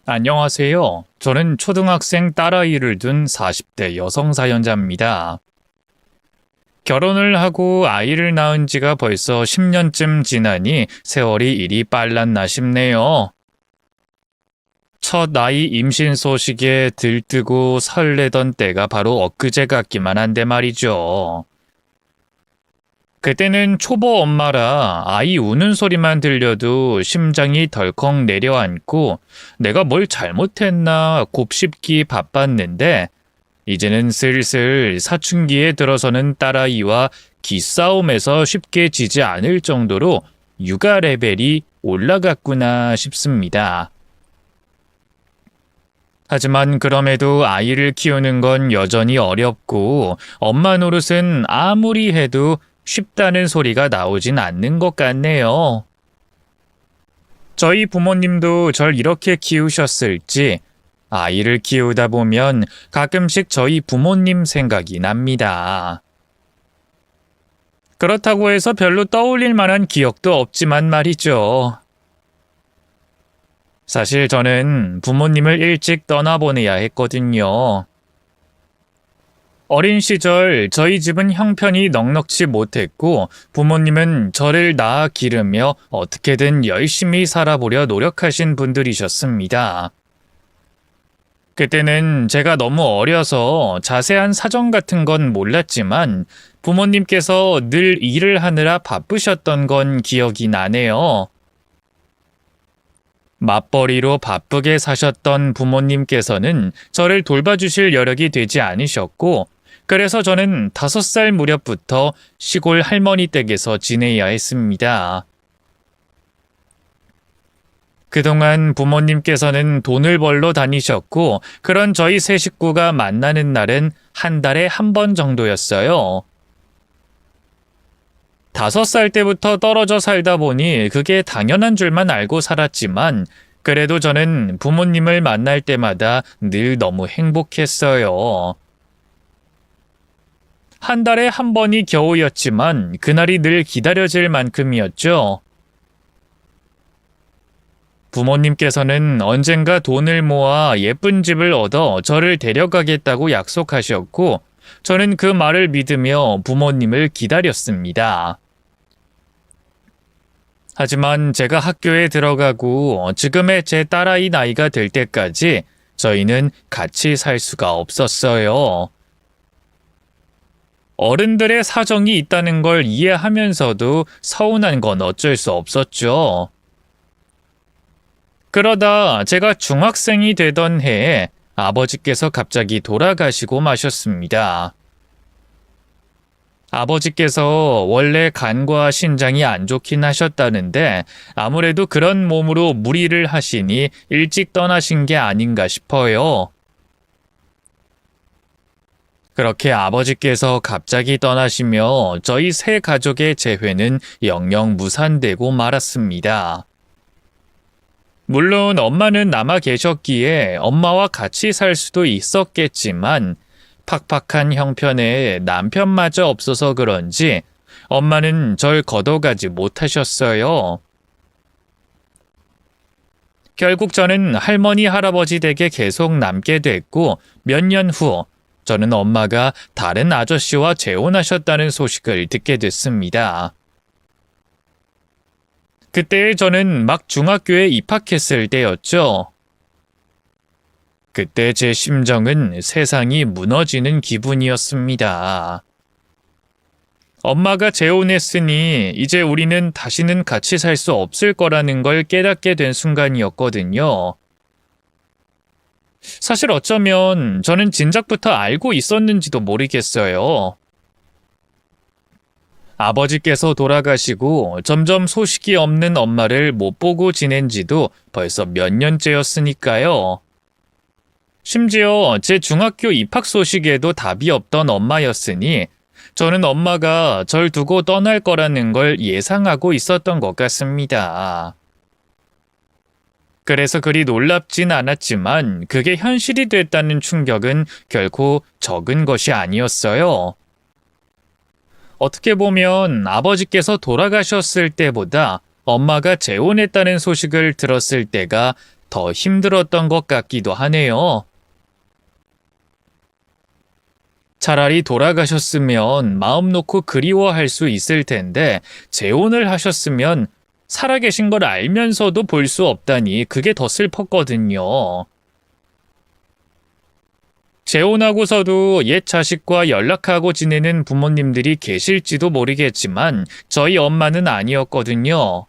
안녕하세요. 저는 초등학생 딸아이를 둔 40대 여성 사연자입니다. 결혼을 하고 아이를 낳은 지가 벌써 10년쯤 지나니 세월이 이리 빨랐나 싶네요. 첫 아이 임신 소식에 들뜨고 설레던 때가 바로 엊그제 같기만 한데 말이죠. 그때는 초보 엄마라 아이 우는 소리만 들려도 심장이 덜컥 내려앉고 내가 뭘 잘못했나 곱씹기 바빴는데 이제는 슬슬 사춘기에 들어서는 딸아이와 기싸움에서 쉽게 지지 않을 정도로 육아 레벨이 올라갔구나 싶습니다. 하지만 그럼에도 아이를 키우는 건 여전히 어렵고 엄마 노릇은 아무리 해도 쉽다는 소리가 나오진 않는 것 같네요. 저희 부모님도 절 이렇게 키우셨을지 아이를 키우다 보면 가끔씩 저희 부모님 생각이 납니다. 그렇다고 해서 별로 떠올릴 만한 기억도 없지만 말이죠. 사실 저는 부모님을 일찍 떠나보내야 했거든요. 어린 시절 저희 집은 형편이 넉넉지 못했고 부모님은 저를 낳아 기르며 어떻게든 열심히 살아보려 노력하신 분들이셨습니다. 그때는 제가 너무 어려서 자세한 사정 같은 건 몰랐지만 부모님께서 늘 일을 하느라 바쁘셨던 건 기억이 나네요. 맞벌이로 바쁘게 사셨던 부모님께서는 저를 돌봐주실 여력이 되지 않으셨고 그래서 저는 5살 무렵부터 시골 할머니 댁에서 지내야 했습니다. 그동안 부모님께서는 돈을 벌러 다니셨고 그런 저희 세 식구가 만나는 날은 한 달에 한 번 정도였어요. 5살 때부터 떨어져 살다 보니 그게 당연한 줄만 알고 살았지만 그래도 저는 부모님을 만날 때마다 늘 너무 행복했어요. 한 달에 한 번이 겨우였지만 그날이 늘 기다려질 만큼이었죠. 부모님께서는 언젠가 돈을 모아 예쁜 집을 얻어 저를 데려가겠다고 약속하셨고 저는 그 말을 믿으며 부모님을 기다렸습니다. 하지만 제가 학교에 들어가고 지금의 제 딸아이 나이가 될 때까지 저희는 같이 살 수가 없었어요. 어른들의 사정이 있다는 걸 이해하면서도 서운한 건 어쩔 수 없었죠. 그러다 제가 중학생이 되던 해에 아버지께서 갑자기 돌아가시고 마셨습니다. 아버지께서 원래 간과 신장이 안 좋긴 하셨다는데 아무래도 그런 몸으로 무리를 하시니 일찍 떠나신 게 아닌가 싶어요. 그렇게 아버지께서 갑자기 떠나시며 저희 세 가족의 재회는 영영 무산되고 말았습니다. 물론 엄마는 남아 계셨기에 엄마와 같이 살 수도 있었겠지만 팍팍한 형편에 남편마저 없어서 그런지 엄마는 절 걷어가지 못하셨어요. 결국 저는 할머니 할아버지 댁에 계속 남게 됐고 몇 년 후 저는 엄마가 다른 아저씨와 재혼하셨다는 소식을 듣게 됐습니다. 그때 저는 막 중학교에 입학했을 때였죠. 그때 제 심정은 세상이 무너지는 기분이었습니다. 엄마가 재혼했으니 이제 우리는 다시는 같이 살 수 없을 거라는 걸 깨닫게 된 순간이었거든요. 사실 어쩌면 저는 진작부터 알고 있었는지도 모르겠어요. 아버지께서 돌아가시고 점점 소식이 없는 엄마를 못 보고 지낸 지도 벌써 몇 년째였으니까요. 심지어 제 중학교 입학 소식에도 답이 없던 엄마였으니 저는 엄마가 절 두고 떠날 거라는 걸 예상하고 있었던 것 같습니다. 그래서 그리 놀랍진 않았지만 그게 현실이 됐다는 충격은 결코 적은 것이 아니었어요. 어떻게 보면 아버지께서 돌아가셨을 때보다 엄마가 재혼했다는 소식을 들었을 때가 더 힘들었던 것 같기도 하네요. 차라리 돌아가셨으면 마음 놓고 그리워할 수 있을 텐데 재혼을 하셨으면 살아계신 걸 알면서도 볼 수 없다니 그게 더 슬펐거든요. 재혼하고서도 옛 자식과 연락하고 지내는 부모님들이 계실지도 모르겠지만 저희 엄마는 아니었거든요.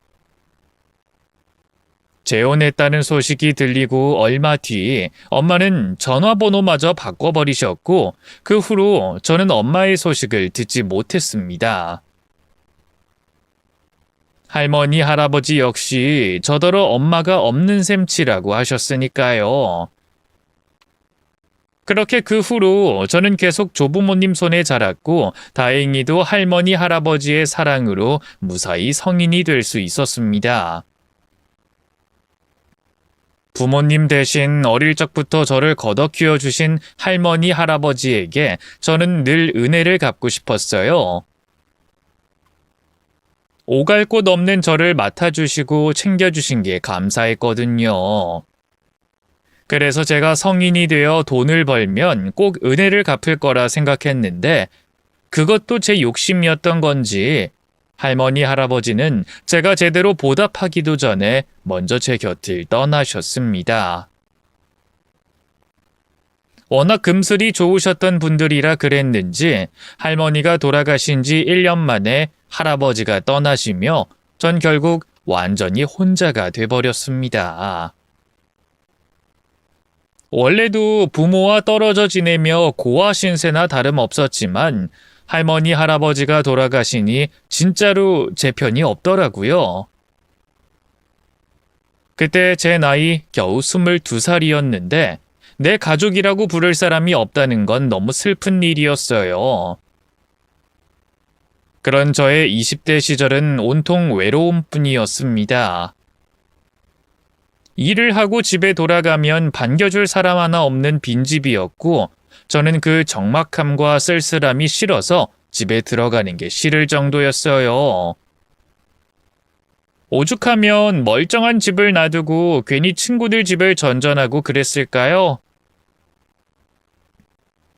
재혼했다는 소식이 들리고 얼마 뒤 엄마는 전화번호마저 바꿔버리셨고 그 후로 저는 엄마의 소식을 듣지 못했습니다. 할머니, 할아버지 역시 저더러 엄마가 없는 셈치라고 하셨으니까요. 그렇게 그 후로 저는 계속 조부모님 손에 자랐고 다행히도 할머니, 할아버지의 사랑으로 무사히 성인이 될 수 있었습니다. 부모님 대신 어릴 적부터 저를 걷어 키워주신 할머니, 할아버지에게 저는 늘 은혜를 갚고 싶었어요. 오갈 곳 없는 저를 맡아주시고 챙겨주신 게 감사했거든요. 그래서 제가 성인이 되어 돈을 벌면 꼭 은혜를 갚을 거라 생각했는데 그것도 제 욕심이었던 건지 할머니, 할아버지는 제가 제대로 보답하기도 전에 먼저 제 곁을 떠나셨습니다. 워낙 금슬이 좋으셨던 분들이라 그랬는지 할머니가 돌아가신 지 1년 만에 할아버지가 떠나시며 전 결국 완전히 혼자가 돼버렸습니다. 원래도 부모와 떨어져 지내며 고아 신세나 다름없었지만 할머니, 할아버지가 돌아가시니 진짜로 제 편이 없더라고요. 그때 제 나이 겨우 22살이었는데 내 가족이라고 부를 사람이 없다는 건 너무 슬픈 일이었어요. 그런 저의 20대 시절은 온통 외로움뿐이었습니다. 일을 하고 집에 돌아가면 반겨줄 사람 하나 없는 빈집이었고 저는 그 적막함과 쓸쓸함이 싫어서 집에 들어가는 게 싫을 정도였어요. 오죽하면 멀쩡한 집을 놔두고 괜히 친구들 집을 전전하고 그랬을까요?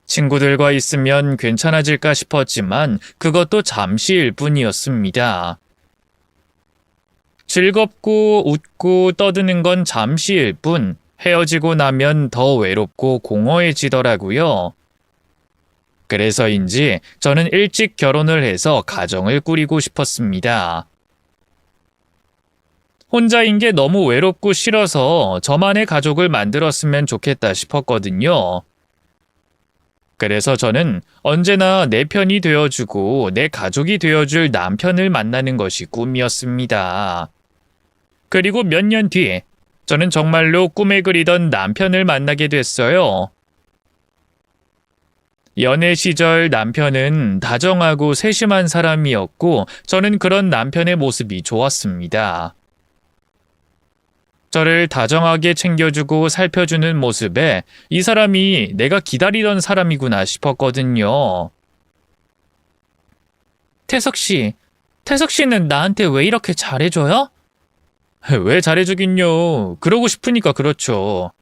친구들과 있으면 괜찮아질까 싶었지만 그것도 잠시일 뿐이었습니다. 즐겁고 웃고 떠드는 건 잠시일 뿐 헤어지고 나면 더 외롭고 공허해지더라고요. 그래서인지 저는 일찍 결혼을 해서 가정을 꾸리고 싶었습니다. 혼자인 게 너무 외롭고 싫어서 저만의 가족을 만들었으면 좋겠다 싶었거든요. 그래서 저는 언제나 내 편이 되어주고 내 가족이 되어줄 남편을 만나는 것이 꿈이었습니다. 그리고 몇 년 뒤에 저는 정말로 꿈에 그리던 남편을 만나게 됐어요. 연애 시절 남편은 다정하고 세심한 사람이었고 저는 그런 남편의 모습이 좋았습니다. 저를 다정하게 챙겨주고 살펴주는 모습에 이 사람이 내가 기다리던 사람이구나 싶었거든요. 태석 씨는 나한테 왜 이렇게 잘해줘요? 왜 잘해주긴요. 그러고 싶으니까 그렇죠.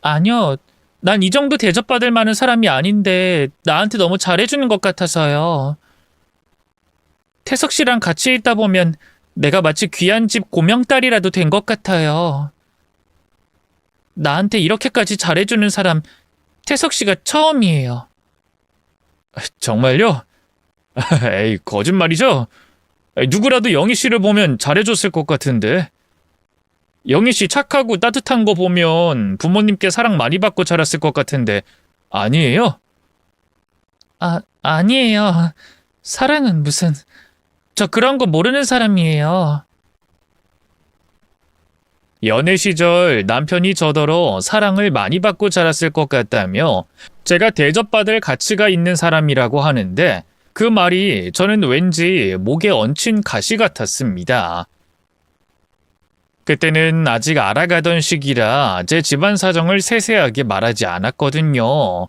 아니요. 난 이 정도 대접받을 만한 사람이 아닌데 나한테 너무 잘해주는 것 같아서요. 태석 씨랑 같이 있다 보면 내가 마치 귀한 집 고명딸이라도 된 것 같아요. 나한테 이렇게까지 잘해주는 사람 태석 씨가 처음이에요. 정말요? 에이, 거짓말이죠? 누구라도 영희 씨를 보면 잘해줬을 것 같은데. 영희 씨 착하고 따뜻한 거 보면 부모님께 사랑 많이 받고 자랐을 것 같은데 아니에요? 아니에요. 사랑은 무슨... 저 그런 거 모르는 사람이에요. 연애 시절 남편이 저더러 사랑을 많이 받고 자랐을 것 같다며 제가 대접받을 가치가 있는 사람이라고 하는데 그 말이 저는 왠지 목에 얹힌 가시 같았습니다. 그때는 아직 알아가던 시기라 제 집안 사정을 세세하게 말하지 않았거든요.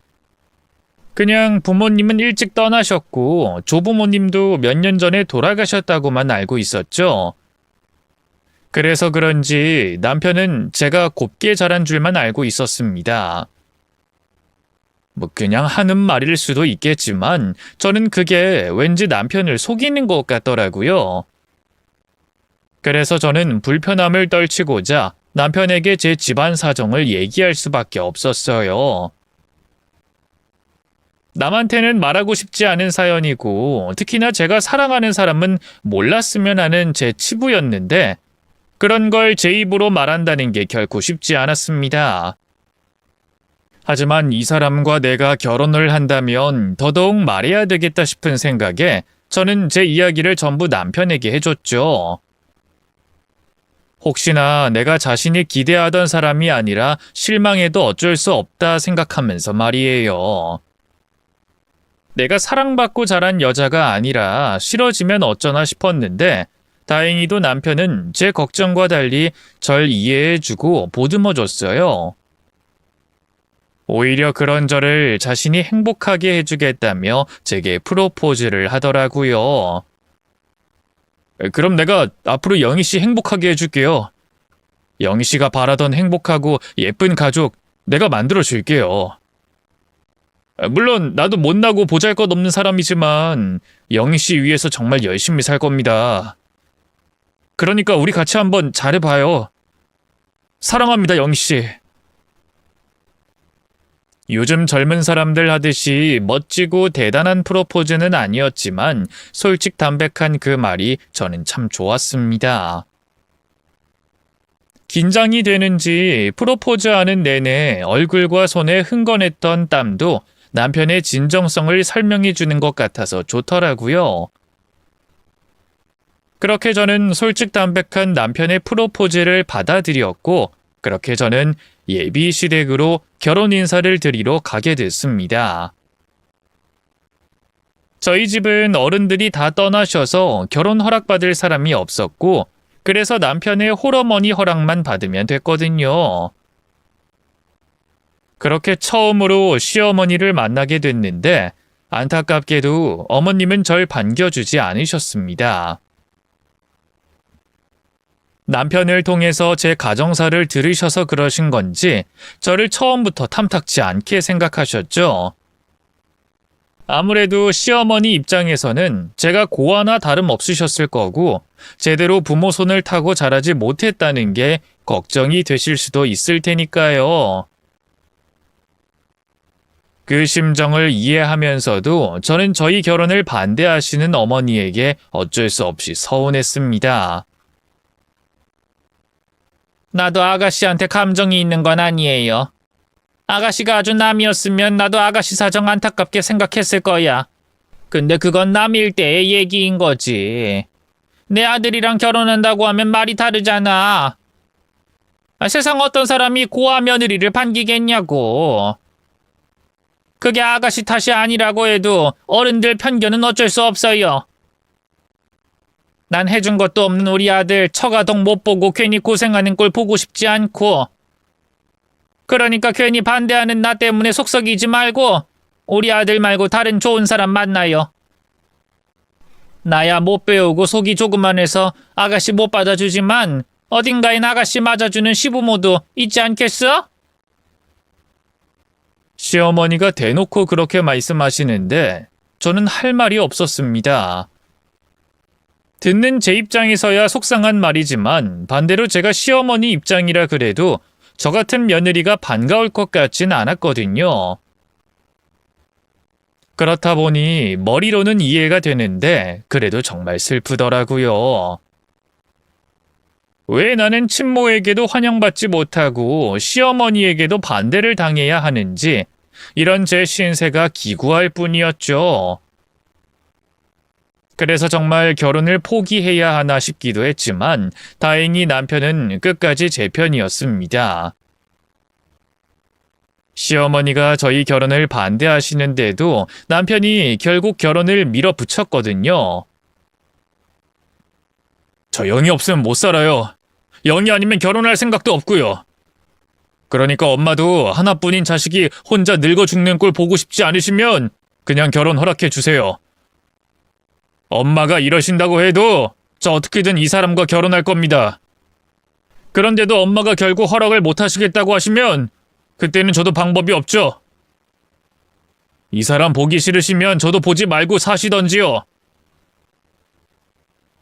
그냥 부모님은 일찍 떠나셨고 조부모님도 몇 년 전에 돌아가셨다고만 알고 있었죠. 그래서 그런지 남편은 제가 곱게 자란 줄만 알고 있었습니다. 뭐 그냥 하는 말일 수도 있겠지만 저는 그게 왠지 남편을 속이는 것 같더라고요. 그래서 저는 불편함을 떨치고자 남편에게 제 집안 사정을 얘기할 수밖에 없었어요. 남한테는 말하고 싶지 않은 사연이고 특히나 제가 사랑하는 사람은 몰랐으면 하는 제 치부였는데 그런 걸 제 입으로 말한다는 게 결코 쉽지 않았습니다. 하지만 이 사람과 내가 결혼을 한다면 더더욱 말해야 되겠다 싶은 생각에 저는 제 이야기를 전부 남편에게 해줬죠. 혹시나 내가 자신이 기대하던 사람이 아니라 실망해도 어쩔 수 없다 생각하면서 말이에요. 내가 사랑받고 자란 여자가 아니라 싫어지면 어쩌나 싶었는데 다행히도 남편은 제 걱정과 달리 절 이해해주고 보듬어줬어요. 오히려 그런 저를 자신이 행복하게 해주겠다며 제게 프로포즈를 하더라고요. 그럼 내가 앞으로 영희 씨 행복하게 해줄게요. 영희 씨가 바라던 행복하고 예쁜 가족 내가 만들어 줄게요. 물론 나도 못나고 보잘것없는 사람이지만 영희 씨 위해서 정말 열심히 살 겁니다. 그러니까 우리 같이 한번 잘해봐요. 사랑합니다, 영희 씨. 요즘 젊은 사람들 하듯이 멋지고 대단한 프로포즈는 아니었지만 솔직담백한 그 말이 저는 참 좋았습니다. 긴장이 되는지 프로포즈하는 내내 얼굴과 손에 흥건했던 땀도 남편의 진정성을 설명해 주는 것 같아서 좋더라고요. 그렇게 저는 솔직담백한 남편의 프로포즈를 받아들였고 그렇게 저는 예비 시댁으로 결혼 인사를 드리러 가게 됐습니다. 저희 집은 어른들이 다 떠나셔서 결혼 허락받을 사람이 없었고 그래서 남편의 홀어머니 허락만 받으면 됐거든요. 그렇게 처음으로 시어머니를 만나게 됐는데 안타깝게도 어머님은 절 반겨주지 않으셨습니다. 남편을 통해서 제 가정사를 들으셔서 그러신 건지 저를 처음부터 탐탁지 않게 생각하셨죠. 아무래도 시어머니 입장에서는 제가 고아나 다름없으셨을 거고 제대로 부모 손을 타고 자라지 못했다는 게 걱정이 되실 수도 있을 테니까요. 그 심정을 이해하면서도 저는 저희 결혼을 반대하시는 어머니에게 어쩔 수 없이 서운했습니다. 나도 아가씨한테 감정이 있는 건 아니에요. 아가씨가 아주 남이었으면 나도 아가씨 사정 안타깝게 생각했을 거야. 근데 그건 남일 때의 얘기인 거지. 내 아들이랑 결혼한다고 하면 말이 다르잖아. 세상 어떤 사람이 고아 며느리를 반기겠냐고. 그게 아가씨 탓이 아니라고 해도 어른들 편견은 어쩔 수 없어요. 난 해준 것도 없는 우리 아들 처가동 못 보고 괜히 고생하는 꼴 보고 싶지 않고 그러니까 괜히 반대하는 나 때문에 속썩이지 말고 우리 아들 말고 다른 좋은 사람 만나요. 나야 못 배우고 속이 조그만해서 아가씨 못 받아주지만 어딘가엔 아가씨 맞아주는 시부모도 있지 않겠어? 시어머니가 대놓고 그렇게 말씀하시는데 저는 할 말이 없었습니다. 듣는 제 입장에서야 속상한 말이지만 반대로 제가 시어머니 입장이라 그래도 저 같은 며느리가 반가울 것 같진 않았거든요. 그렇다 보니 머리로는 이해가 되는데 그래도 정말 슬프더라고요. 왜 나는 친모에게도 환영받지 못하고 시어머니에게도 반대를 당해야 하는지 이런 제 신세가 기구할 뿐이었죠. 그래서 정말 결혼을 포기해야 하나 싶기도 했지만 다행히 남편은 끝까지 제 편이었습니다. 시어머니가 저희 결혼을 반대하시는데도 남편이 결국 결혼을 밀어붙였거든요. 저 영희 없으면 못 살아요. 영희 아니면 결혼할 생각도 없고요. 그러니까 엄마도 하나뿐인 자식이 혼자 늙어 죽는 꼴 보고 싶지 않으시면 그냥 결혼 허락해 주세요. 엄마가 이러신다고 해도 저 어떻게든 이 사람과 결혼할 겁니다. 그런데도 엄마가 결국 허락을 못 하시겠다고 하시면 그때는 저도 방법이 없죠. 이 사람 보기 싫으시면 저도 보지 말고 사시던지요.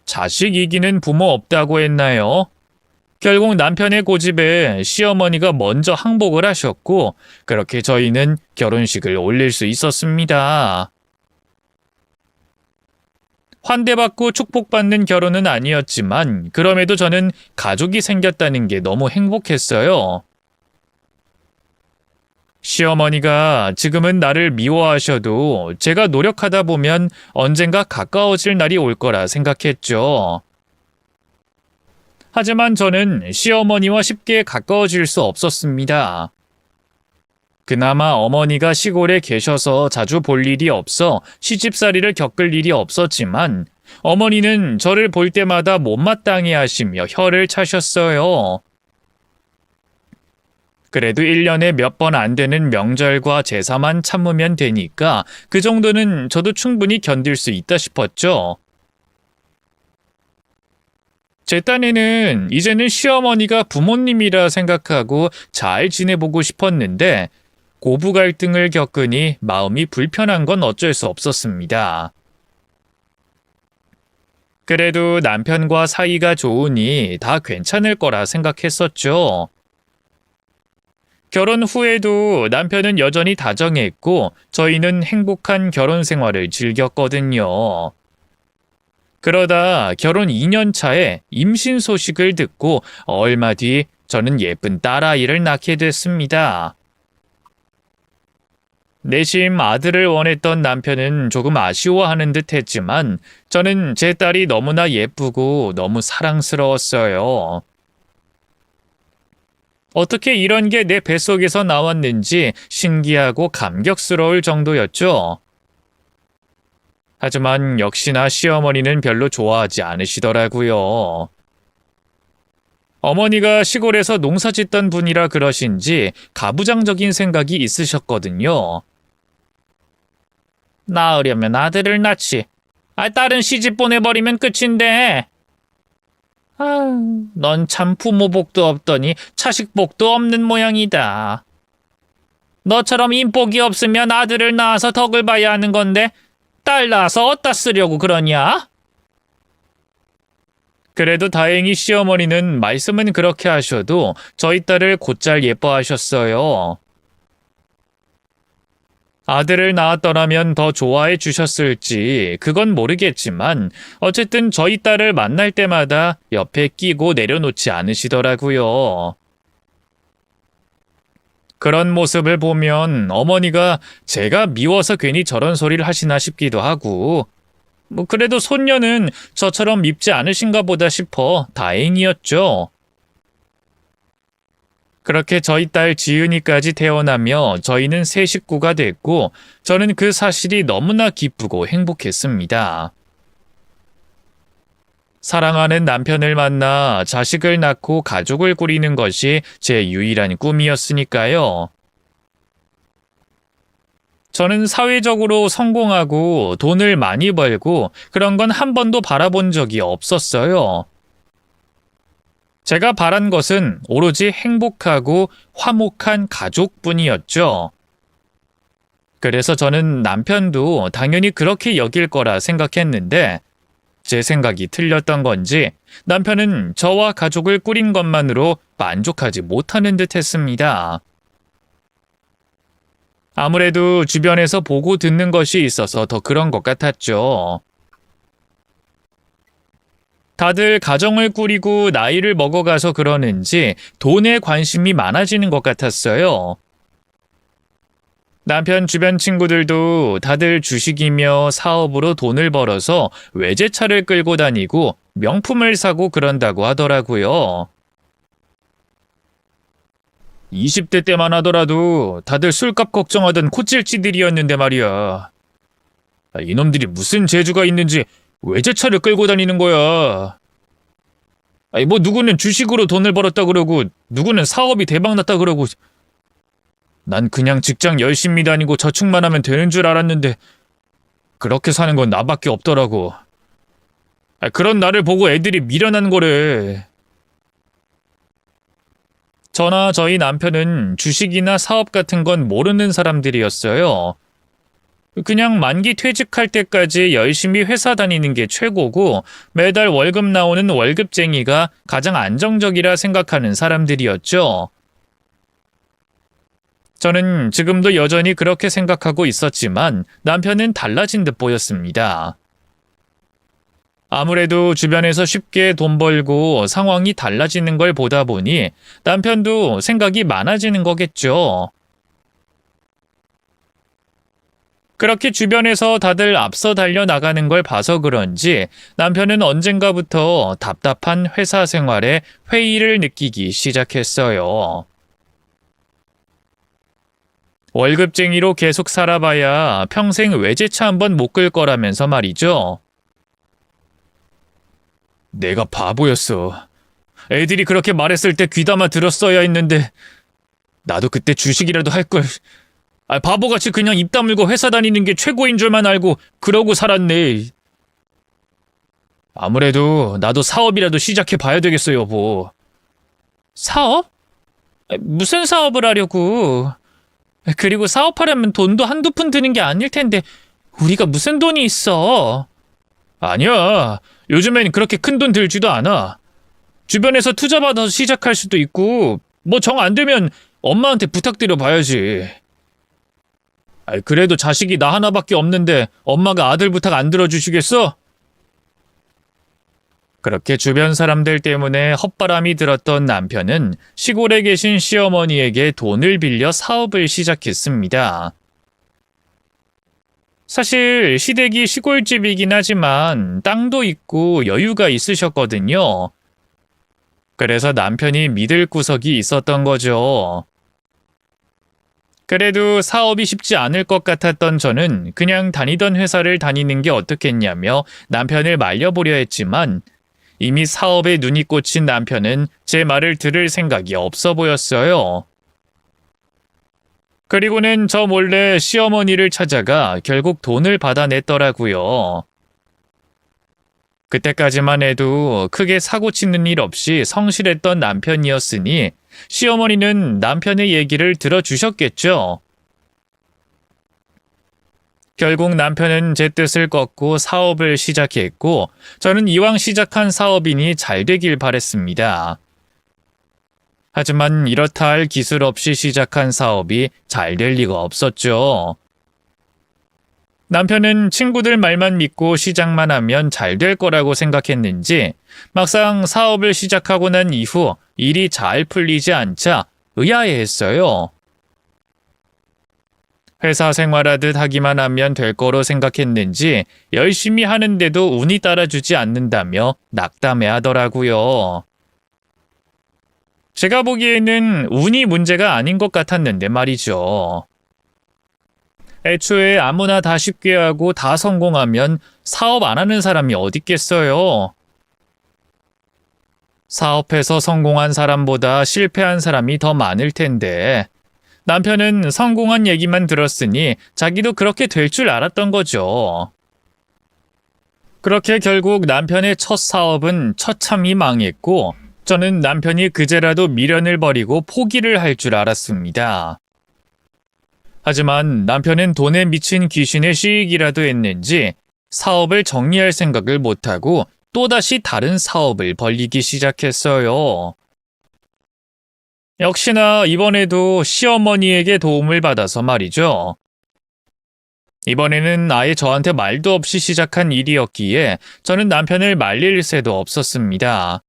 자식 이기는 부모 없다고 했나요? 결국 남편의 고집에 시어머니가 먼저 항복을 하셨고 그렇게 저희는 결혼식을 올릴 수 있었습니다. 환대받고 축복받는 결혼은 아니었지만 그럼에도 저는 가족이 생겼다는 게 너무 행복했어요. 시어머니가 지금은 나를 미워하셔도 제가 노력하다 보면 언젠가 가까워질 날이 올 거라 생각했죠. 하지만 저는 시어머니와 쉽게 가까워질 수 없었습니다. 그나마 어머니가 시골에 계셔서 자주 볼 일이 없어 시집살이를 겪을 일이 없었지만 어머니는 저를 볼 때마다 못마땅해 하시며 혀를 차셨어요. 그래도 1년에 몇 번 안 되는 명절과 제사만 참으면 되니까 그 정도는 저도 충분히 견딜 수 있다 싶었죠. 제 딴에는 이제는 시어머니가 부모님이라 생각하고 잘 지내보고 싶었는데 고부 갈등을 겪으니 마음이 불편한 건 어쩔 수 없었습니다. 그래도 남편과 사이가 좋으니 다 괜찮을 거라 생각했었죠. 결혼 후에도 남편은 여전히 다정했고 저희는 행복한 결혼 생활을 즐겼거든요. 그러다 결혼 2년 차에 임신 소식을 듣고 얼마 뒤 저는 예쁜 딸아이를 낳게 됐습니다. 내심 아들을 원했던 남편은 조금 아쉬워하는 듯 했지만 저는 제 딸이 너무나 예쁘고 너무 사랑스러웠어요. 어떻게 이런 게 내 뱃속에서 나왔는지 신기하고 감격스러울 정도였죠. 하지만 역시나 시어머니는 별로 좋아하지 않으시더라고요. 어머니가 시골에서 농사 짓던 분이라 그러신지 가부장적인 생각이 있으셨거든요. 낳으려면 아들을 낳지. 딸은 시집 보내버리면 끝인데. 넌 참 부모복도 없더니 자식복도 없는 모양이다. 너처럼 인복이 없으면 아들을 낳아서 덕을 봐야 하는 건데 딸 낳아서 어디다 쓰려고 그러냐? 그래도 다행히 시어머니는 말씀은 그렇게 하셔도 저희 딸을 곧잘 예뻐하셨어요. 아들을 낳았더라면 더 좋아해 주셨을지 그건 모르겠지만 어쨌든 저희 딸을 만날 때마다 옆에 끼고 내려놓지 않으시더라고요. 그런 모습을 보면 어머니가 제가 미워서 괜히 저런 소리를 하시나 싶기도 하고 그래도 손녀는 저처럼 밉지 않으신가 보다 싶어 다행이었죠. 그렇게 저희 딸 지은이까지 태어나며 저희는 새 식구가 됐고 저는 그 사실이 너무나 기쁘고 행복했습니다. 사랑하는 남편을 만나 자식을 낳고 가족을 꾸리는 것이 제 유일한 꿈이었으니까요. 저는 사회적으로 성공하고 돈을 많이 벌고 그런 건 한 번도 바라본 적이 없었어요. 제가 바란 것은 오로지 행복하고 화목한 가족뿐이었죠. 그래서 저는 남편도 당연히 그렇게 여길 거라 생각했는데 제 생각이 틀렸던 건지 남편은 저와 가족을 꾸린 것만으로 만족하지 못하는 듯 했습니다. 아무래도 주변에서 보고 듣는 것이 있어서 더 그런 것 같았죠. 다들 가정을 꾸리고 나이를 먹어가서 그러는지 돈에 관심이 많아지는 것 같았어요. 남편 주변 친구들도 다들 주식이며 사업으로 돈을 벌어서 외제차를 끌고 다니고 명품을 사고 그런다고 하더라고요. 20대 때만 하더라도 다들 술값 걱정하던 코찔찌들이었는데 말이야. 이놈들이 무슨 재주가 있는지 외제차를 끌고 다니는 거야. 뭐 누구는 주식으로 돈을 벌었다 그러고 누구는 사업이 대박났다 그러고 난 그냥 직장 열심히 다니고 저축만 하면 되는 줄 알았는데 그렇게 사는 건 나밖에 없더라고. 그런 나를 보고 애들이 미련한 거래. 저나 저희 남편은 주식이나 사업 같은 건 모르는 사람들이었어요. 그냥 만기 퇴직할 때까지 열심히 회사 다니는 게 최고고 매달 월급 나오는 월급쟁이가 가장 안정적이라 생각하는 사람들이었죠. 저는 지금도 여전히 그렇게 생각하고 있었지만 남편은 달라진 듯 보였습니다. 아무래도 주변에서 쉽게 돈 벌고 상황이 달라지는 걸 보다 보니 남편도 생각이 많아지는 거겠죠. 그렇게 주변에서 다들 앞서 달려나가는 걸 봐서 그런지 남편은 언젠가부터 답답한 회사 생활에 회의를 느끼기 시작했어요. 월급쟁이로 계속 살아봐야 평생 외제차 한번 못 끌 거라면서 말이죠. 내가 바보였어. 애들이 그렇게 말했을 때 귀담아 들었어야 했는데 나도 그때 주식이라도 할 걸. 바보같이 그냥 입 다물고 회사 다니는 게 최고인 줄만 알고 그러고 살았네. 아무래도 나도 사업이라도 시작해 봐야 되겠어, 여보. 사업? 무슨 사업을 하려고? 그리고 사업하려면 돈도 한두 푼 드는 게 아닐 텐데 우리가 무슨 돈이 있어? 아니야. 요즘엔 그렇게 큰 돈 들지도 않아. 주변에서 투자 받아서 시작할 수도 있고 뭐 정 안 되면 엄마한테 부탁드려 봐야지. 그래도 자식이 나 하나밖에 없는데 엄마가 아들 부탁 안 들어주시겠어? 그렇게 주변 사람들 때문에 헛바람이 들었던 남편은 시골에 계신 시어머니에게 돈을 빌려 사업을 시작했습니다. 사실 시댁이 시골집이긴 하지만 땅도 있고 여유가 있으셨거든요. 그래서 남편이 믿을 구석이 있었던 거죠. 그래도 사업이 쉽지 않을 것 같았던 저는 그냥 다니던 회사를 다니는 게 어떻겠냐며 남편을 말려보려 했지만 이미 사업에 눈이 꽂힌 남편은 제 말을 들을 생각이 없어 보였어요. 그리고는 저 몰래 시어머니를 찾아가 결국 돈을 받아냈더라고요. 그때까지만 해도 크게 사고치는 일 없이 성실했던 남편이었으니 시어머니는 남편의 얘기를 들어주셨겠죠. 결국 남편은 제 뜻을 꺾고 사업을 시작했고 저는 이왕 시작한 사업이니 잘 되길 바랬습니다. 하지만 이렇다 할 기술 없이 시작한 사업이 잘 될 리가 없었죠. 남편은 친구들 말만 믿고 시작만 하면 잘 될 거라고 생각했는지 막상 사업을 시작하고 난 이후 일이 잘 풀리지 않자 의아해했어요. 회사 생활하듯 하기만 하면 될 거로 생각했는지 열심히 하는데도 운이 따라주지 않는다며 낙담해하더라고요. 제가 보기에는 운이 문제가 아닌 것 같았는데 말이죠. 애초에 아무나 다 쉽게 하고 다 성공하면 사업 안 하는 사람이 어딨겠어요. 사업해서 성공한 사람보다 실패한 사람이 더 많을 텐데 남편은 성공한 얘기만 들었으니 자기도 그렇게 될 줄 알았던 거죠. 그렇게 결국 남편의 첫 사업은 처참히 망했고 저는 남편이 그제라도 미련을 버리고 포기를 할 줄 알았습니다. 하지만 남편은 돈에 미친 귀신의 시익이라도 했는지 사업을 정리할 생각을 못하고 또다시 다른 사업을 벌리기 시작했어요. 역시나 이번에도 시어머니에게 도움을 받아서 말이죠. 이번에는 아예 저한테 말도 없이 시작한 일이었기에 저는 남편을 말릴 새도 없었습니다.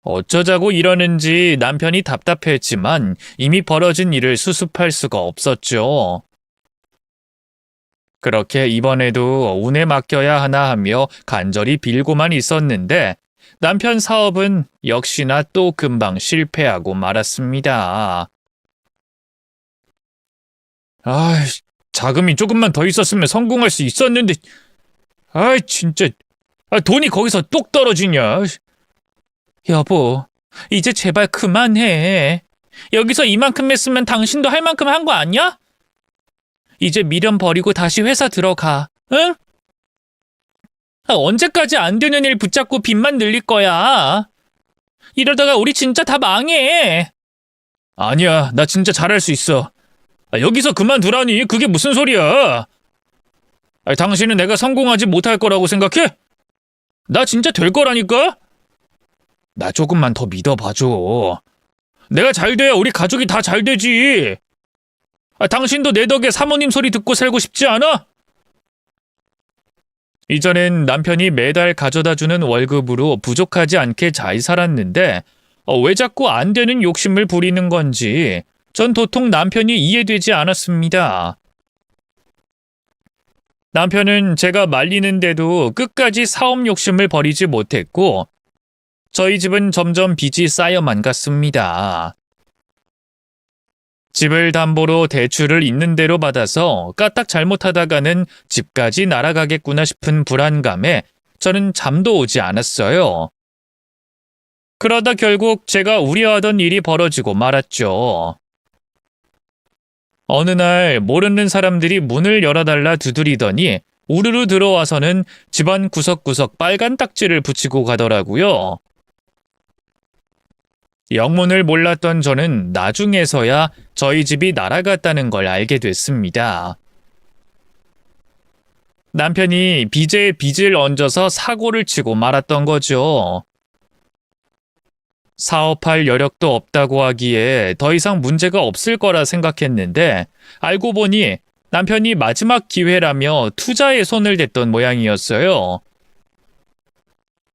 어쩌자고 이러는지 남편이 답답해했지만 이미 벌어진 일을 수습할 수가 없었죠. 그렇게 이번에도 운에 맡겨야 하나 하며 간절히 빌고만 있었는데 남편 사업은 역시나 또 금방 실패하고 말았습니다. 자금이 조금만 더 있었으면 성공할 수 있었는데, 진짜, 돈이 거기서 똑 떨어지냐. 여보, 이제 제발 그만해. 여기서 이만큼 했으면 당신도 할 만큼 한 거 아니야? 이제 미련 버리고 다시 회사 들어가, 응? 언제까지 안 되는 일 붙잡고 빚만 늘릴 거야? 이러다가 우리 진짜 다 망해. 아니야, 나 진짜 잘할 수 있어. 여기서 그만두라니, 그게 무슨 소리야. 당신은 내가 성공하지 못할 거라고 생각해? 나 진짜 될 거라니까? 나 조금만 더 믿어봐줘. 내가 잘 돼야 우리 가족이 다 잘 되지. 당신도 내 덕에 사모님 소리 듣고 살고 싶지 않아? 이전엔 남편이 매달 가져다주는 월급으로 부족하지 않게 잘 살았는데 왜 자꾸 안 되는 욕심을 부리는 건지 전 도통 남편이 이해되지 않았습니다. 남편은 제가 말리는데도 끝까지 사업 욕심을 버리지 못했고 저희 집은 점점 빚이 쌓여만 갔습니다. 집을 담보로 대출을 있는 대로 받아서 까딱 잘못하다가는 집까지 날아가겠구나 싶은 불안감에 저는 잠도 오지 않았어요. 그러다 결국 제가 우려하던 일이 벌어지고 말았죠. 어느 날 모르는 사람들이 문을 열어달라 두드리더니 우르르 들어와서는 집안 구석구석 빨간 딱지를 붙이고 가더라고요. 영문을 몰랐던 저는 나중에서야 저희 집이 날아갔다는 걸 알게 됐습니다. 남편이 빚에 빚을 얹어서 사고를 치고 말았던 거죠. 사업할 여력도 없다고 하기에 더 이상 문제가 없을 거라 생각했는데 알고 보니 남편이 마지막 기회라며 투자에 손을 댔던 모양이었어요.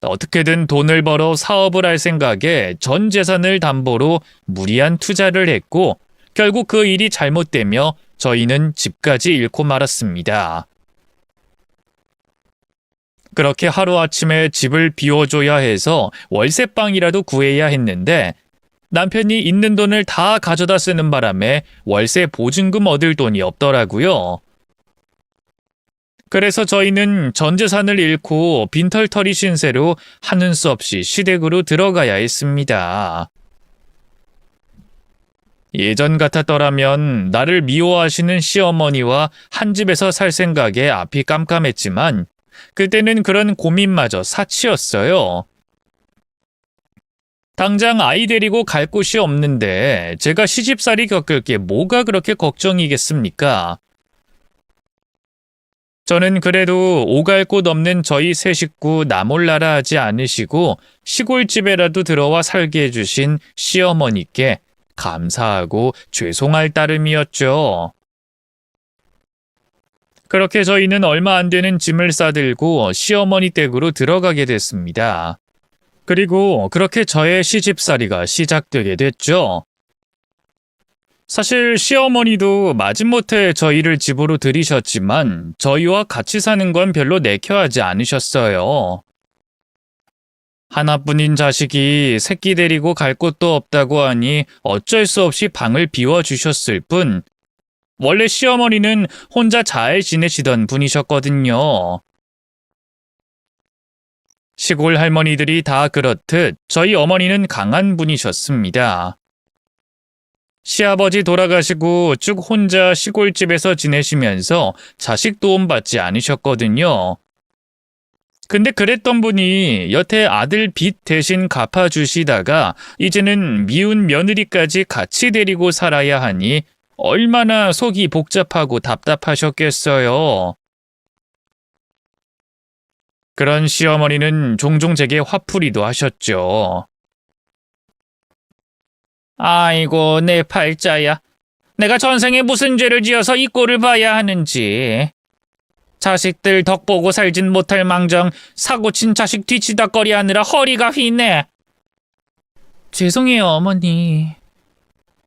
어떻게든 돈을 벌어 사업을 할 생각에 전 재산을 담보로 무리한 투자를 했고 결국 그 일이 잘못되며 저희는 집까지 잃고 말았습니다. 그렇게 하루아침에 집을 비워줘야 해서 월세방이라도 구해야 했는데 남편이 있는 돈을 다 가져다 쓰는 바람에 월세 보증금 얻을 돈이 없더라고요. 그래서 저희는 전 재산을 잃고 빈털터리 신세로 하는 수 없이 시댁으로 들어가야 했습니다. 예전 같았더라면 나를 미워하시는 시어머니와 한 집에서 살 생각에 앞이 깜깜했지만 그때는 그런 고민마저 사치였어요. 당장 아이 데리고 갈 곳이 없는데 제가 시집살이 겪을 게 뭐가 그렇게 걱정이겠습니까? 저는 그래도 오갈 곳 없는 저희 세 식구 나 몰라라 하지 않으시고 시골집에라도 들어와 살게 해주신 시어머니께 감사하고 죄송할 따름이었죠. 그렇게 저희는 얼마 안 되는 짐을 싸들고 시어머니 댁으로 들어가게 됐습니다. 그리고 그렇게 저의 시집살이가 시작되게 됐죠. 사실 시어머니도 마지못해 저희를 집으로 들이셨지만 저희와 같이 사는 건 별로 내켜하지 않으셨어요. 하나뿐인 자식이 새끼 데리고 갈 곳도 없다고 하니 어쩔 수 없이 방을 비워주셨을 뿐 원래 시어머니는 혼자 잘 지내시던 분이셨거든요. 시골 할머니들이 다 그렇듯 저희 어머니는 강한 분이셨습니다. 시아버지 돌아가시고 쭉 혼자 시골집에서 지내시면서 자식 도움받지 않으셨거든요. 근데 그랬던 분이 여태 아들 빚 대신 갚아주시다가 이제는 미운 며느리까지 같이 데리고 살아야 하니 얼마나 속이 복잡하고 답답하셨겠어요. 그런 시어머니는 종종 제게 화풀이도 하셨죠. 아이고 내 팔자야. 내가 전생에 무슨 죄를 지어서 이 꼴을 봐야 하는지. 자식들 덕 보고 살진 못할 망정 사고친 자식 뒤치다꺼리 하느라 허리가 휘네. 죄송해요 어머니.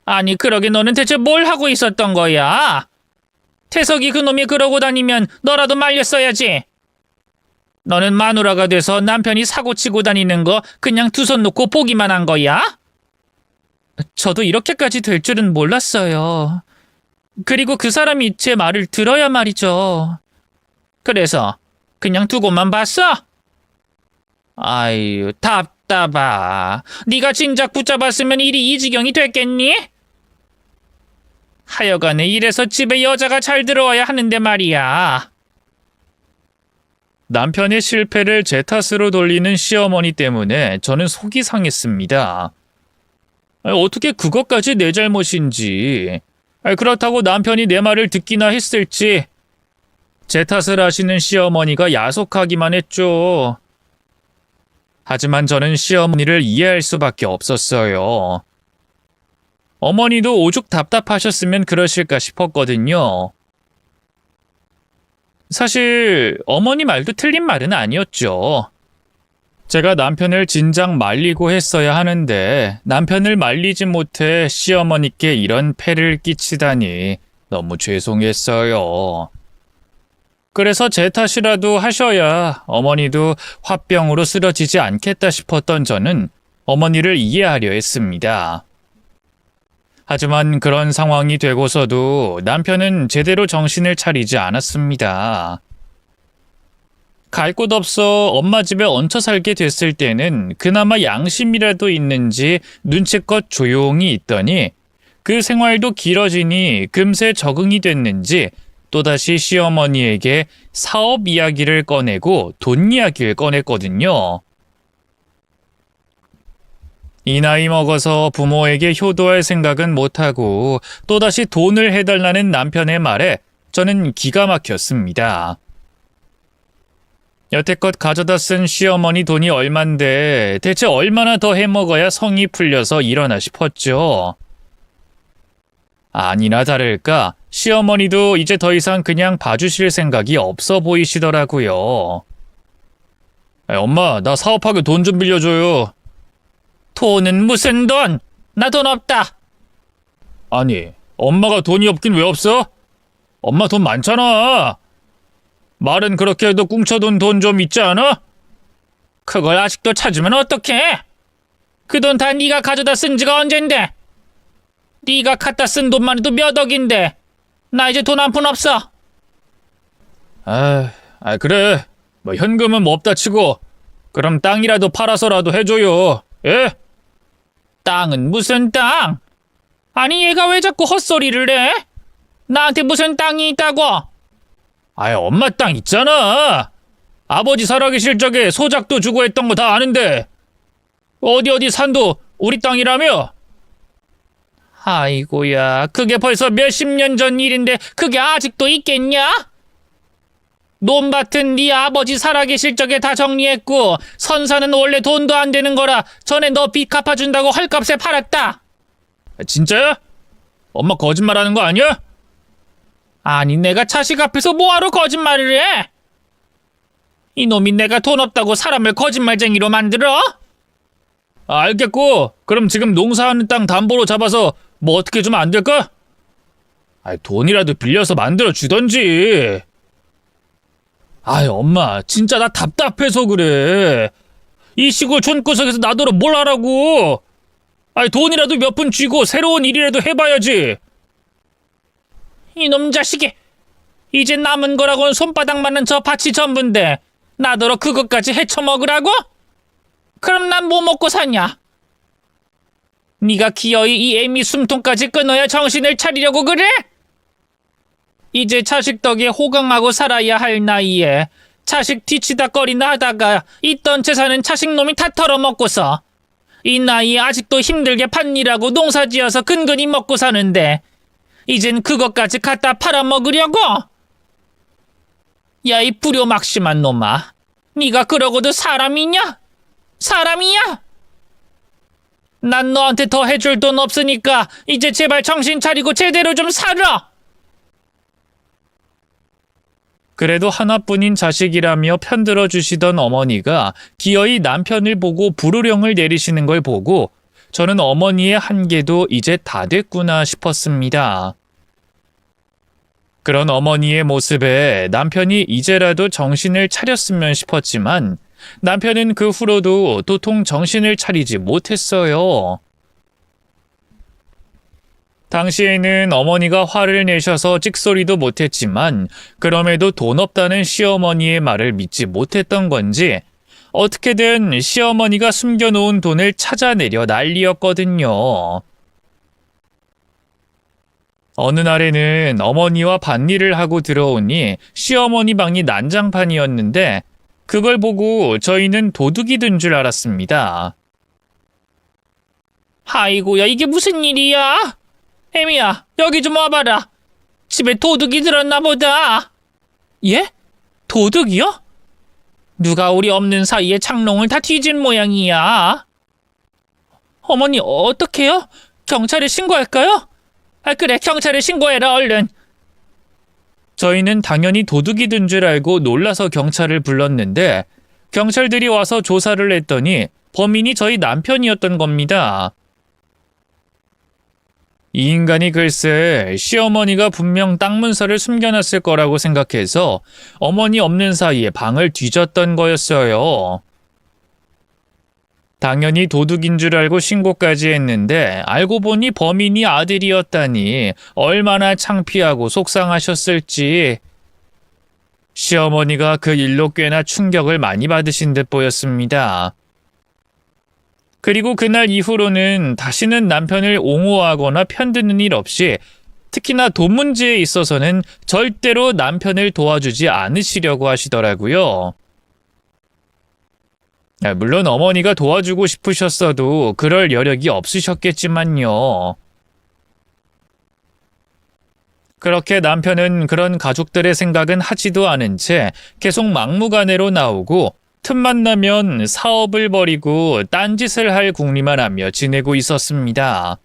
아니 그러게 너는 대체 뭘 하고 있었던 거야? 태석이 그놈이 그러고 다니면 너라도 말렸어야지. 너는 마누라가 돼서 남편이 사고치고 다니는 거 그냥 두 손 놓고 보기만 한 거야? 저도 이렇게까지 될 줄은 몰랐어요. 그리고 그 사람이 제 말을 들어야 말이죠. 그래서 그냥 두고만 봤어? 아유 답답하. 네가 진작 붙잡았으면 일이 이 지경이 됐겠니? 하여간에 이래서 집에 여자가 잘 들어와야 하는데 말이야. 남편의 실패를 제 탓으로 돌리는 시어머니 때문에 저는 속이 상했습니다. 어떻게 그것까지 내 잘못인지, 그렇다고 남편이 내 말을 듣기나 했을지, 제 탓을 하시는 시어머니가 야속하기만 했죠. 하지만 저는 시어머니를 이해할 수밖에 없었어요. 어머니도 오죽 답답하셨으면 그러실까 싶었거든요. 사실 어머니 말도 틀린 말은 아니었죠. 제가 남편을 진작 말리고 했어야 하는데 남편을 말리지 못해 시어머니께 이런 폐를 끼치다니 너무 죄송했어요. 그래서 제 탓이라도 하셔야 어머니도 화병으로 쓰러지지 않겠다 싶었던 저는 어머니를 이해하려 했습니다. 하지만 그런 상황이 되고서도 남편은 제대로 정신을 차리지 않았습니다. 갈 곳 없어 엄마 집에 얹혀 살게 됐을 때는 그나마 양심이라도 있는지 눈치껏 조용히 있더니 그 생활도 길어지니 금세 적응이 됐는지 또다시 시어머니에게 사업 이야기를 꺼내고 돈 이야기를 꺼냈거든요. 이 나이 먹어서 부모에게 효도할 생각은 못하고 또다시 돈을 해달라는 남편의 말에 저는 기가 막혔습니다. 여태껏 가져다 쓴 시어머니 돈이 얼만데 대체 얼마나 더 해먹어야 성이 풀려서 일어나 싶었죠. 아니나 다를까 시어머니도 이제 더 이상 그냥 봐주실 생각이 없어 보이시더라고요. 엄마, 나 사업하게 돈 좀 빌려줘요. 돈은 무슨 돈? 나 돈 없다. 아니, 엄마가 돈이 없긴 왜 없어? 엄마 돈 많잖아. 말은 그렇게 해도 꿍쳐둔 돈 좀 있지 않아? 그걸 아직도 찾으면 어떡해? 그 돈 다 네가 가져다 쓴 지가 언젠데? 네가 갖다 쓴 돈만 해도 몇 억인데 나 이제 돈 한 푼 없어. 그래. 뭐 현금은 뭐 없다 치고 그럼 땅이라도 팔아서라도 해줘요. 예? 땅은 무슨 땅? 아니 얘가 왜 자꾸 헛소리를 해? 나한테 무슨 땅이 있다고? 엄마 땅 있잖아. 아버지 살아계실 적에 소작도 주고 했던 거 다 아는데 어디 산도 우리 땅이라며? 아이고야, 그게 벌써 몇십 년 전 일인데 그게 아직도 있겠냐? 논밭은 네 아버지 살아계실 적에 다 정리했고 선사는 원래 돈도 안 되는 거라 전에 너 빚 갚아준다고 헐값에 팔았다. 진짜야? 엄마 거짓말하는 거 아니야? 아니 내가 자식 앞에서 뭐하러 거짓말을 해? 이놈이 내가 돈 없다고 사람을 거짓말쟁이로 만들어? 알겠고 그럼 지금 농사하는 땅 담보로 잡아서 뭐 어떻게 주면 안 될까? 돈이라도 빌려서 만들어 주던지. 엄마 진짜 나 답답해서 그래. 이 시골 촌구석에서 나더러 뭘 하라고. 돈이라도 몇 푼 쥐고 새로운 일이라도 해봐야지. 이놈 자식이 이제 남은 거라고는 손바닥만한 저 밭이 전부인데 나더러 그것까지 헤쳐먹으라고? 그럼 난 뭐 먹고 사냐? 네가 기어이 이 애미 숨통까지 끊어야 정신을 차리려고 그래? 이제 자식 덕에 호강하고 살아야 할 나이에 자식 뒤치다거리나 하다가 있던 재산은 자식놈이 다 털어먹고서 이 나이에 아직도 힘들게 밭일하고 농사지어서 근근히 먹고 사는데 이젠 그것까지 갖다 팔아먹으려고? 야, 이 불효막심한 놈아. 네가 그러고도 사람이냐? 사람이야? 난 너한테 더 해줄 돈 없으니까 이제 제발 정신 차리고 제대로 좀 살아. 그래도 하나뿐인 자식이라며 편들어 주시던 어머니가 기어이 남편을 보고 불호령을 내리시는 걸 보고 저는 어머니의 한계도 이제 다 됐구나 싶었습니다. 그런 어머니의 모습에 남편이 이제라도 정신을 차렸으면 싶었지만 남편은 그 후로도 도통 정신을 차리지 못했어요. 당시에는 어머니가 화를 내셔서 찍소리도 못했지만 그럼에도 돈 없다는 시어머니의 말을 믿지 못했던 건지 어떻게든 시어머니가 숨겨놓은 돈을 찾아내려 난리였거든요. 어느 날에는 어머니와 밭일을 하고 들어오니 시어머니 방이 난장판이었는데 그걸 보고 저희는 도둑이 든 줄 알았습니다. 아이고야, 이게 무슨 일이야? 혜미야, 여기 좀 와봐라. 집에 도둑이 들었나 보다. 예? 도둑이요? 누가 우리 없는 사이에 창롱을 다 뒤진 모양이야. 어머니, 어떡해요? 경찰에 신고할까요? 그래, 경찰에 신고해라, 얼른. 저희는 당연히 도둑이 든 줄 알고 놀라서 경찰을 불렀는데 경찰들이 와서 조사를 했더니 범인이 저희 남편이었던 겁니다. 이 인간이 글쎄 시어머니가 분명 땅 문서를 숨겨놨을 거라고 생각해서 어머니 없는 사이에 방을 뒤졌던 거였어요. 당연히 도둑인 줄 알고 신고까지 했는데 알고 보니 범인이 아들이었다니 얼마나 창피하고 속상하셨을지. 시어머니가 그 일로 꽤나 충격을 많이 받으신 듯 보였습니다. 그리고 그날 이후로는 다시는 남편을 옹호하거나 편드는 일 없이 특히나 돈 문제에 있어서는 절대로 남편을 도와주지 않으시려고 하시더라고요. 물론 어머니가 도와주고 싶으셨어도 그럴 여력이 없으셨겠지만요. 그렇게 남편은 그런 가족들의 생각은 하지도 않은 채 계속 막무가내로 나오고 틈만 나면 사업을 벌이고 딴짓을 할 궁리만 하며 지내고 있었습니다.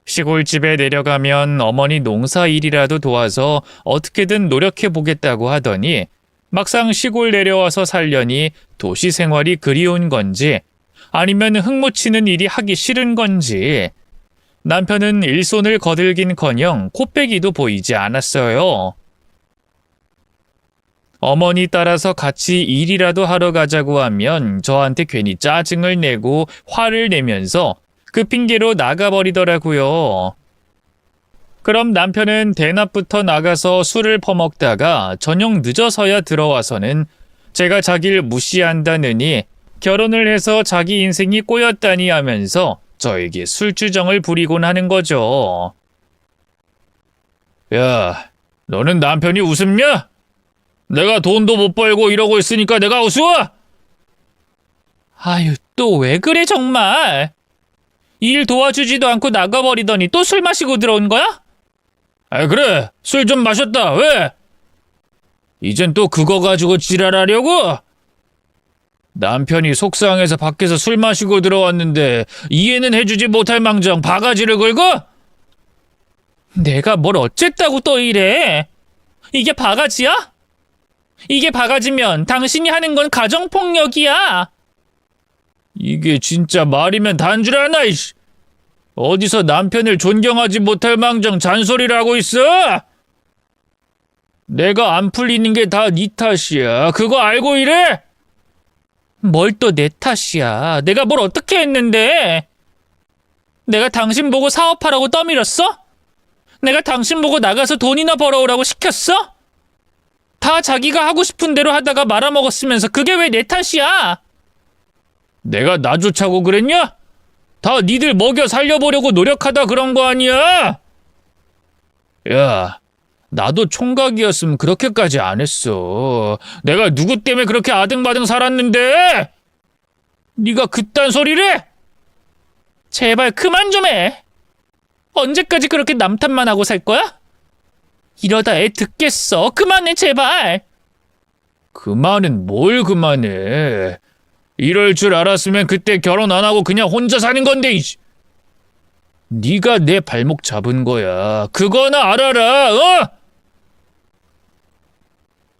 시골집에 내려가면 어머니 농사 일이라도 도와서 어떻게든 노력해보겠다고 하더니 막상 시골 내려와서 살려니 도시 생활이 그리운 건지 아니면 흙묻히는 일이 하기 싫은 건지 남편은 일손을 거들긴커녕 코빼기도 보이지 않았어요. 어머니 따라서 같이 일이라도 하러 가자고 하면 저한테 괜히 짜증을 내고 화를 내면서 그 핑계로 나가버리더라고요. 그럼 남편은 대낮부터 나가서 술을 퍼먹다가 저녁 늦어서야 들어와서는 제가 자기를 무시한다느니 결혼을 해서 자기 인생이 꼬였다니 하면서 저에게 술주정을 부리곤 하는 거죠. 야, 너는 남편이 우습냐? 내가 돈도 못 벌고 이러고 있으니까 내가 우스워? 아유, 또 왜 그래 정말? 일 도와주지도 않고 나가버리더니 또 술 마시고 들어온 거야? 그래, 술 좀 마셨다. 왜? 이젠 또 그거 가지고 지랄하려고? 남편이 속상해서 밖에서 술 마시고 들어왔는데 이해는 해주지 못할 망정 바가지를 긁어? 내가 뭘 어쨌다고 또 이래? 이게 바가지야? 이게 바가지면 당신이 하는 건 가정폭력이야. 이게 진짜 말이면 단줄 아나, 이씨. 어디서 남편을 존경하지 못할 망정 잔소리를 하고 있어? 내가 안 풀리는 게 다 네 탓이야. 그거 알고 이래? 뭘 또 내 탓이야. 내가 뭘 어떻게 했는데? 내가 당신 보고 사업하라고 떠밀었어? 내가 당신 보고 나가서 돈이나 벌어오라고 시켰어? 다 자기가 하고 싶은 대로 하다가 말아먹었으면서 그게 왜 내 탓이야? 내가 나 좋자고 그랬냐? 다 니들 먹여 살려보려고 노력하다 그런 거 아니야? 야, 나도 총각이었으면 그렇게까지 안 했어. 내가 누구 때문에 그렇게 아등바등 살았는데? 네가 그딴 소리를? 제발 그만 좀 해. 언제까지 그렇게 남 탓만 하고 살 거야? 이러다 애 듣겠어. 그만해 제발. 그만은 뭘 그만해. 이럴 줄 알았으면 그때 결혼 안 하고 그냥 혼자 사는 건데. 네가 내 발목 잡은 거야. 그거나 알아라. 어?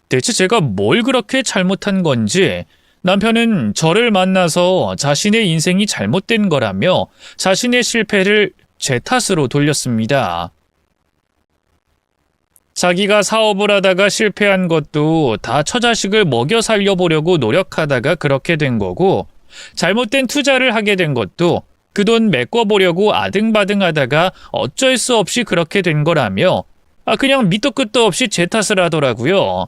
대체 제가 뭘 그렇게 잘못한 건지 남편은 저를 만나서 자신의 인생이 잘못된 거라며 자신의 실패를 제 탓으로 돌렸습니다. 자기가 사업을 하다가 실패한 것도 다 처자식을 먹여 살려보려고 노력하다가 그렇게 된 거고, 잘못된 투자를 하게 된 것도 그 돈 메꿔보려고 아등바등 하다가 어쩔 수 없이 그렇게 된 거라며 그냥 밑도 끝도 없이 제 탓을 하더라고요.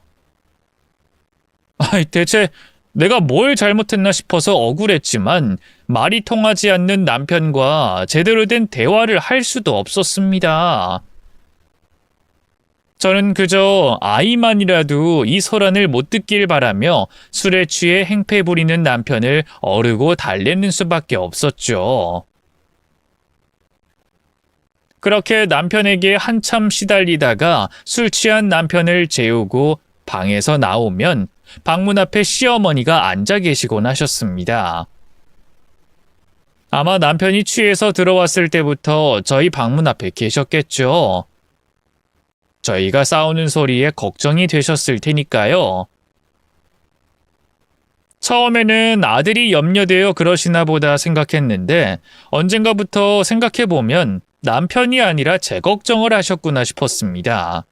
대체 내가 뭘 잘못했나 싶어서 억울했지만 말이 통하지 않는 남편과 제대로 된 대화를 할 수도 없었습니다. 저는 그저 아이만이라도 이 소란을 못 듣길 바라며 술에 취해 행패 부리는 남편을 어르고 달래는 수밖에 없었죠. 그렇게 남편에게 한참 시달리다가 술 취한 남편을 재우고 방에서 나오면 방문 앞에 시어머니가 앉아 계시곤 하셨습니다. 아마 남편이 취해서 들어왔을 때부터 저희 방문 앞에 계셨겠죠. 저희가 싸우는 소리에 걱정이 되셨을 테니까요. 처음에는 아들이 염려되어 그러시나 보다 생각했는데 언젠가부터 생각해보면 남편이 아니라 제 걱정을 하셨구나 싶었습니다.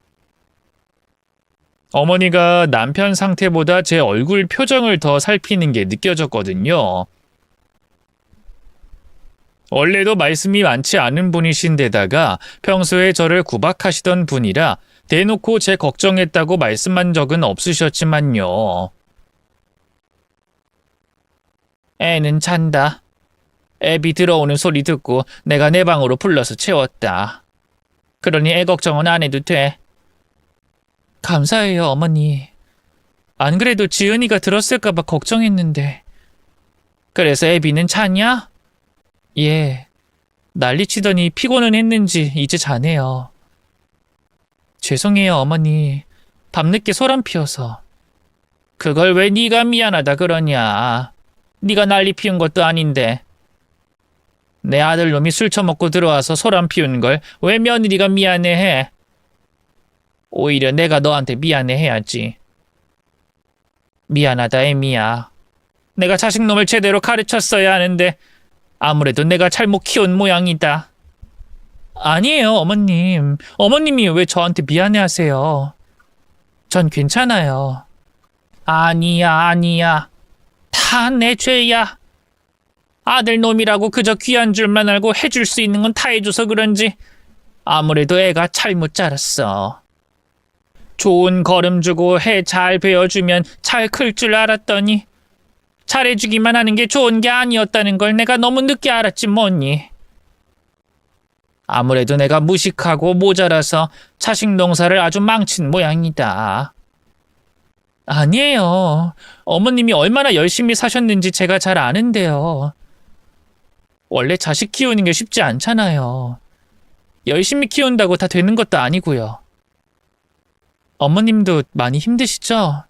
어머니가 남편 상태보다 제 얼굴 표정을 더 살피는 게 느껴졌거든요. 원래도 말씀이 많지 않은 분이신데다가 평소에 저를 구박하시던 분이라 대놓고 제 걱정했다고 말씀한 적은 없으셨지만요. 애는 잔다. 애비 들어오는 소리 듣고 내가 내 방으로 불러서 채웠다. 그러니 애 걱정은 안 해도 돼. 감사해요, 어머니. 안 그래도 지은이가 들었을까봐 걱정했는데. 그래서 애비는 자냐? 예. 난리치더니 피곤은 했는지 이제 자네요. 죄송해요, 어머니. 밤늦게 소란 피워서. 그걸 왜 네가 미안하다 그러냐. 네가 난리 피운 것도 아닌데. 내 아들놈이 술 처먹고 들어와서 소란 피운 걸 왜 며느리가 미안해해? 오히려 내가 너한테 미안해해야지. 미안하다, 애미야. 내가 자식놈을 제대로 가르쳤어야 하는데 아무래도 내가 잘못 키운 모양이다. 아니에요, 어머님. 어머님이 왜 저한테 미안해하세요? 전 괜찮아요. 아니야. 다 내 죄야. 아들놈이라고 그저 귀한 줄만 알고 해줄 수 있는 건 다 해줘서 그런지 아무래도 애가 잘못 자랐어. 좋은 걸음 주고 해 잘 베어주면 잘 클 줄 알았더니 잘해주기만 하는 게 좋은 게 아니었다는 걸 내가 너무 늦게 알았지 뭐니. 아무래도 내가 무식하고 모자라서 자식 농사를 아주 망친 모양이다. 아니에요. 어머님이 얼마나 열심히 사셨는지 제가 잘 아는데요. 원래 자식 키우는 게 쉽지 않잖아요. 열심히 키운다고 다 되는 것도 아니고요. 어머님도 많이 힘드시죠?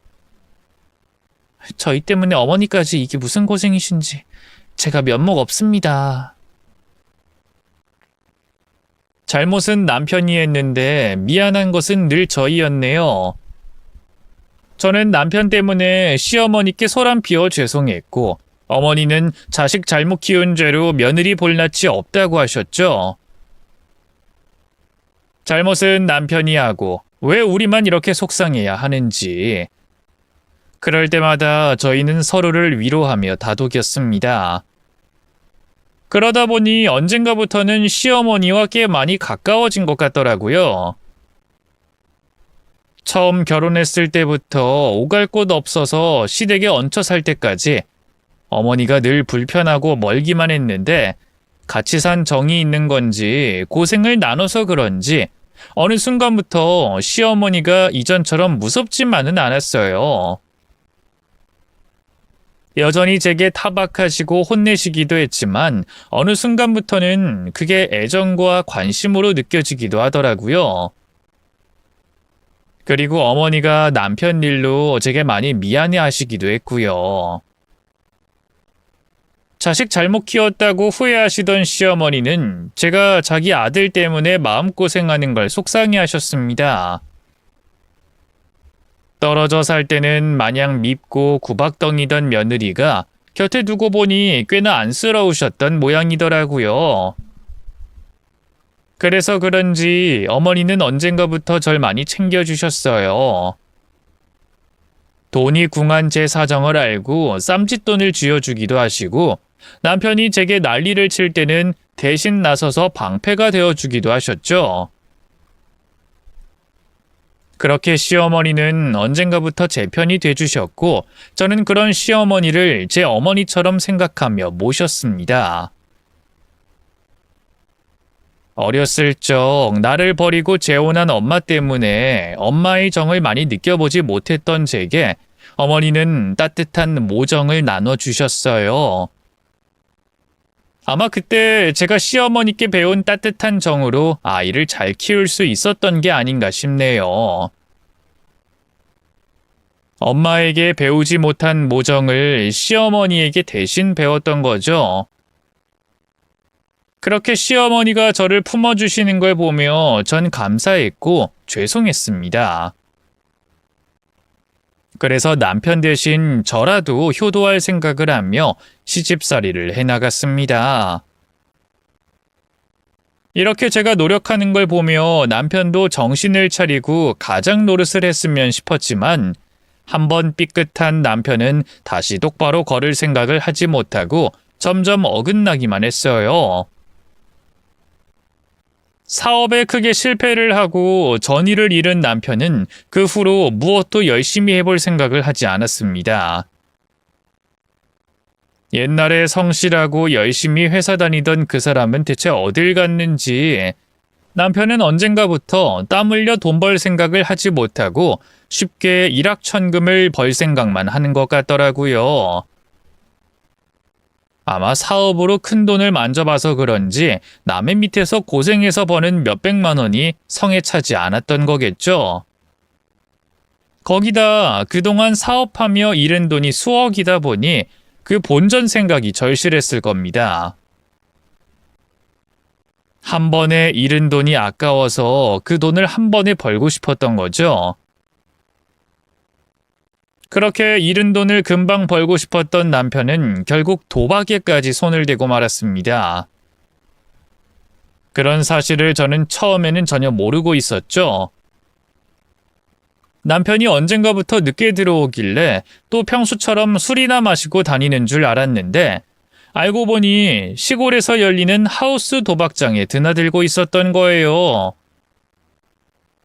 저희 때문에 어머니까지 이게 무슨 고생이신지 제가 면목 없습니다. 잘못은 남편이 했는데 미안한 것은 늘 저희였네요. 저는 남편 때문에 시어머니께 소란 피워 죄송했고 어머니는 자식 잘못 키운 죄로 며느리 볼낯이 없다고 하셨죠. 잘못은 남편이 하고 왜 우리만 이렇게 속상해야 하는지. 그럴 때마다 저희는 서로를 위로하며 다독였습니다. 그러다 보니 언젠가부터는 시어머니와 꽤 많이 가까워진 것 같더라고요. 처음 결혼했을 때부터 오갈 곳 없어서 시댁에 얹혀 살 때까지 어머니가 늘 불편하고 멀기만 했는데 같이 산 정이 있는 건지 고생을 나눠서 그런지 어느 순간부터 시어머니가 이전처럼 무섭지만은 않았어요. 여전히 제게 타박하시고 혼내시기도 했지만 어느 순간부터는 그게 애정과 관심으로 느껴지기도 하더라고요. 그리고 어머니가 남편 일로 제게 많이 미안해 하시기도 했고요. 자식 잘못 키웠다고 후회하시던 시어머니는 제가 자기 아들 때문에 마음고생하는 걸 속상해 하셨습니다. 떨어져 살 때는 마냥 밉고 구박덩이던 며느리가 곁에 두고 보니 꽤나 안쓰러우셨던 모양이더라고요. 그래서 그런지 어머니는 언젠가부터 절 많이 챙겨주셨어요. 돈이 궁한 제 사정을 알고 쌈짓돈을 쥐어주기도 하시고 남편이 제게 난리를 칠 때는 대신 나서서 방패가 되어주기도 하셨죠. 그렇게 시어머니는 언젠가부터 제 편이 돼주셨고 저는 그런 시어머니를 제 어머니처럼 생각하며 모셨습니다. 어렸을 적 나를 버리고 재혼한 엄마 때문에 엄마의 정을 많이 느껴보지 못했던 제게 어머니는 따뜻한 모정을 나눠주셨어요. 아마 그때 제가 시어머니께 배운 따뜻한 정으로 아이를 잘 키울 수 있었던 게 아닌가 싶네요. 엄마에게 배우지 못한 모정을 시어머니에게 대신 배웠던 거죠. 그렇게 시어머니가 저를 품어주시는 걸 보며 전 감사했고 죄송했습니다. 그래서 남편 대신 저라도 효도할 생각을 하며 시집살이를 해나갔습니다. 이렇게 제가 노력하는 걸 보며 남편도 정신을 차리고 가장 노릇을 했으면 싶었지만 한번 삐끗한 남편은 다시 똑바로 걸을 생각을 하지 못하고 점점 어긋나기만 했어요. 사업에 크게 실패를 하고 전의를 잃은 남편은 그 후로 무엇도 열심히 해볼 생각을 하지 않았습니다. 옛날에 성실하고 열심히 회사 다니던 그 사람은 대체 어딜 갔는지 남편은 언젠가부터 땀 흘려 돈 벌 생각을 하지 못하고 쉽게 일확천금을 벌 생각만 하는 것 같더라고요. 아마 사업으로 큰 돈을 만져봐서 그런지 남의 밑에서 고생해서 버는 몇백만 원이 성에 차지 않았던 거겠죠. 거기다 그동안 사업하며 잃은 돈이 수억이다 보니 그 본전 생각이 절실했을 겁니다. 한 번에 잃은 돈이 아까워서 그 돈을 한 번에 벌고 싶었던 거죠. 그렇게 잃은 돈을 금방 벌고 싶었던 남편은 결국 도박에까지 손을 대고 말았습니다. 그런 사실을 저는 처음에는 전혀 모르고 있었죠. 남편이 언젠가부터 늦게 들어오길래 또 평소처럼 술이나 마시고 다니는 줄 알았는데 알고 보니 시골에서 열리는 하우스 도박장에 드나들고 있었던 거예요.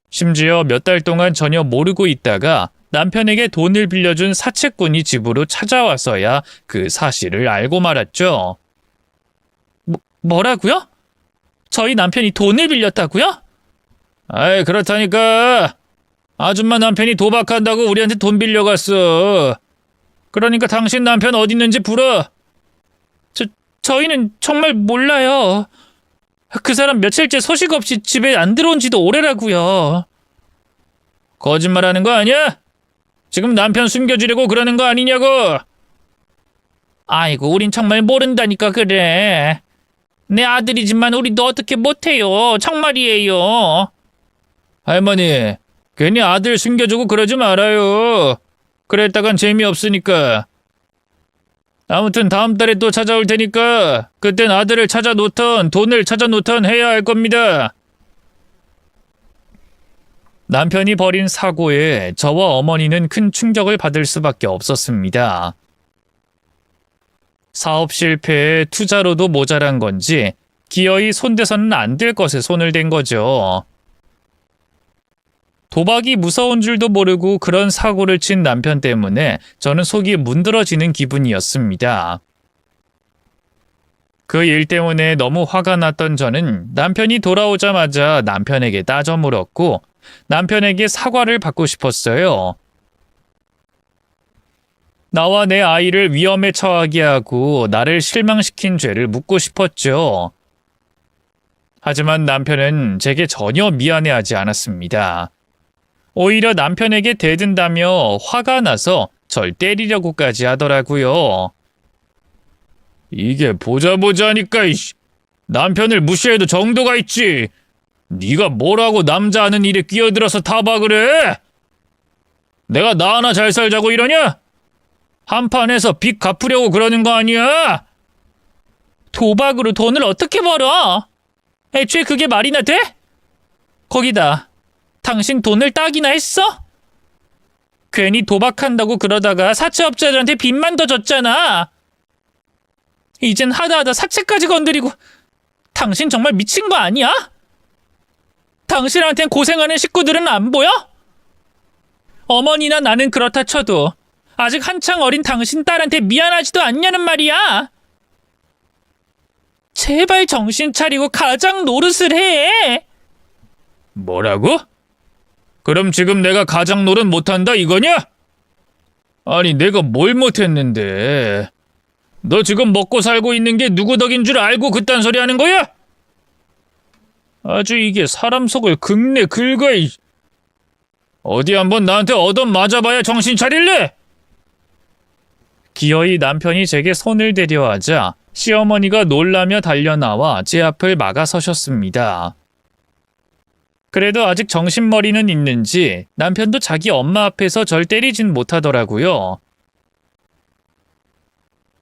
심지어 몇 달 동안 전혀 모르고 있다가 남편에게 돈을 빌려준 사채꾼이 집으로 찾아와서야 그 사실을 알고 말았죠. 뭐라고요? 저희 남편이 돈을 빌렸다고요? 아이, 그렇다니까. 아줌마 남편이 도박한다고 우리한테 돈 빌려갔어. 그러니까 당신 남편 어디 있는지 물어. 저희는 정말 몰라요. 그 사람 며칠째 소식 없이 집에 안 들어온 지도 오래라고요. 거짓말하는 거 아니야? 지금 남편 숨겨주려고 그러는 거 아니냐고. 아이고, 우린 정말 모른다니까 그래. 내 아들이지만 우리도 어떻게 못해요. 정말이에요. 할머니, 괜히 아들 숨겨주고 그러지 말아요. 그랬다간 재미없으니까. 아무튼 다음 달에 또 찾아올 테니까 그땐 아들을 찾아 놓던 돈을 찾아 놓던 해야 할 겁니다. 남편이 벌인 사고에 저와 어머니는 큰 충격을 받을 수밖에 없었습니다. 사업 실패에 투자로도 모자란 건지 기어이 손대서는 안 될 것에 손을 댄 거죠. 도박이 무서운 줄도 모르고 그런 사고를 친 남편 때문에 저는 속이 문드러지는 기분이었습니다. 그 일 때문에 너무 화가 났던 저는 남편이 돌아오자마자 남편에게 따져 물었고 남편에게 사과를 받고 싶었어요. 나와 내 아이를 위험에 처하게 하고 나를 실망시킨 죄를 묻고 싶었죠. 하지만 남편은 제게 전혀 미안해하지 않았습니다. 오히려 남편에게 대든다며 화가 나서 절 때리려고까지 하더라고요. 이게 보자보자니까 남편을 무시해도 정도가 있지. 네가 뭐라고 남자 하는 일에 끼어들어서 타박을 해? 내가 나 하나 잘 살자고 이러냐? 한판에서 빚 갚으려고 그러는 거 아니야? 도박으로 돈을 어떻게 벌어? 애초에 그게 말이나 돼? 거기다 당신 돈을 따기나 했어? 괜히 도박한다고 그러다가 사채업자들한테 빚만 더 졌잖아. 이젠 하다하다 사채까지 건드리고. 당신 정말 미친 거 아니야? 당신한텐 고생하는 식구들은 안 보여? 어머니나 나는 그렇다 쳐도 아직 한창 어린 당신 딸한테 미안하지도 않냐는 말이야. 제발 정신 차리고 가장 노릇을 해! 뭐라고? 그럼 지금 내가 가장 노릇 못한다 이거냐? 아니 내가 뭘 못했는데. 너 지금 먹고 살고 있는 게 누구 덕인 줄 알고 그딴 소리 하는 거야? 아주 이게 사람 속을 긁네 긁어. 어디 한번 나한테 얻어 맞아봐야 정신 차릴래? 기어이 남편이 제게 손을 대려 하자 시어머니가 놀라며 달려나와 제 앞을 막아서셨습니다. 그래도 아직 정신머리는 있는지 남편도 자기 엄마 앞에서 절 때리진 못하더라고요.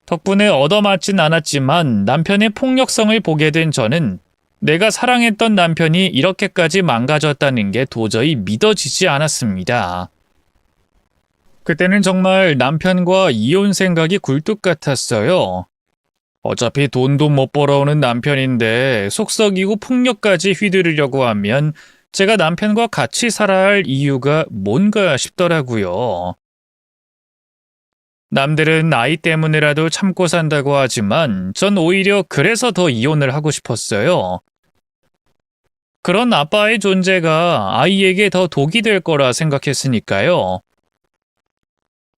덕분에 얻어맞진 않았지만 남편의 폭력성을 보게 된 저는 내가 사랑했던 남편이 이렇게까지 망가졌다는 게 도저히 믿어지지 않았습니다. 그때는 정말 남편과 이혼 생각이 굴뚝 같았어요. 어차피 돈도 못 벌어오는 남편인데 속썩이고 폭력까지 휘두르려고 하면 제가 남편과 같이 살아야 할 이유가 뭔가 싶더라고요. 남들은 나이 때문에라도 참고 산다고 하지만 전 오히려 그래서 더 이혼을 하고 싶었어요. 그런 아빠의 존재가 아이에게 더 독이 될 거라 생각했으니까요.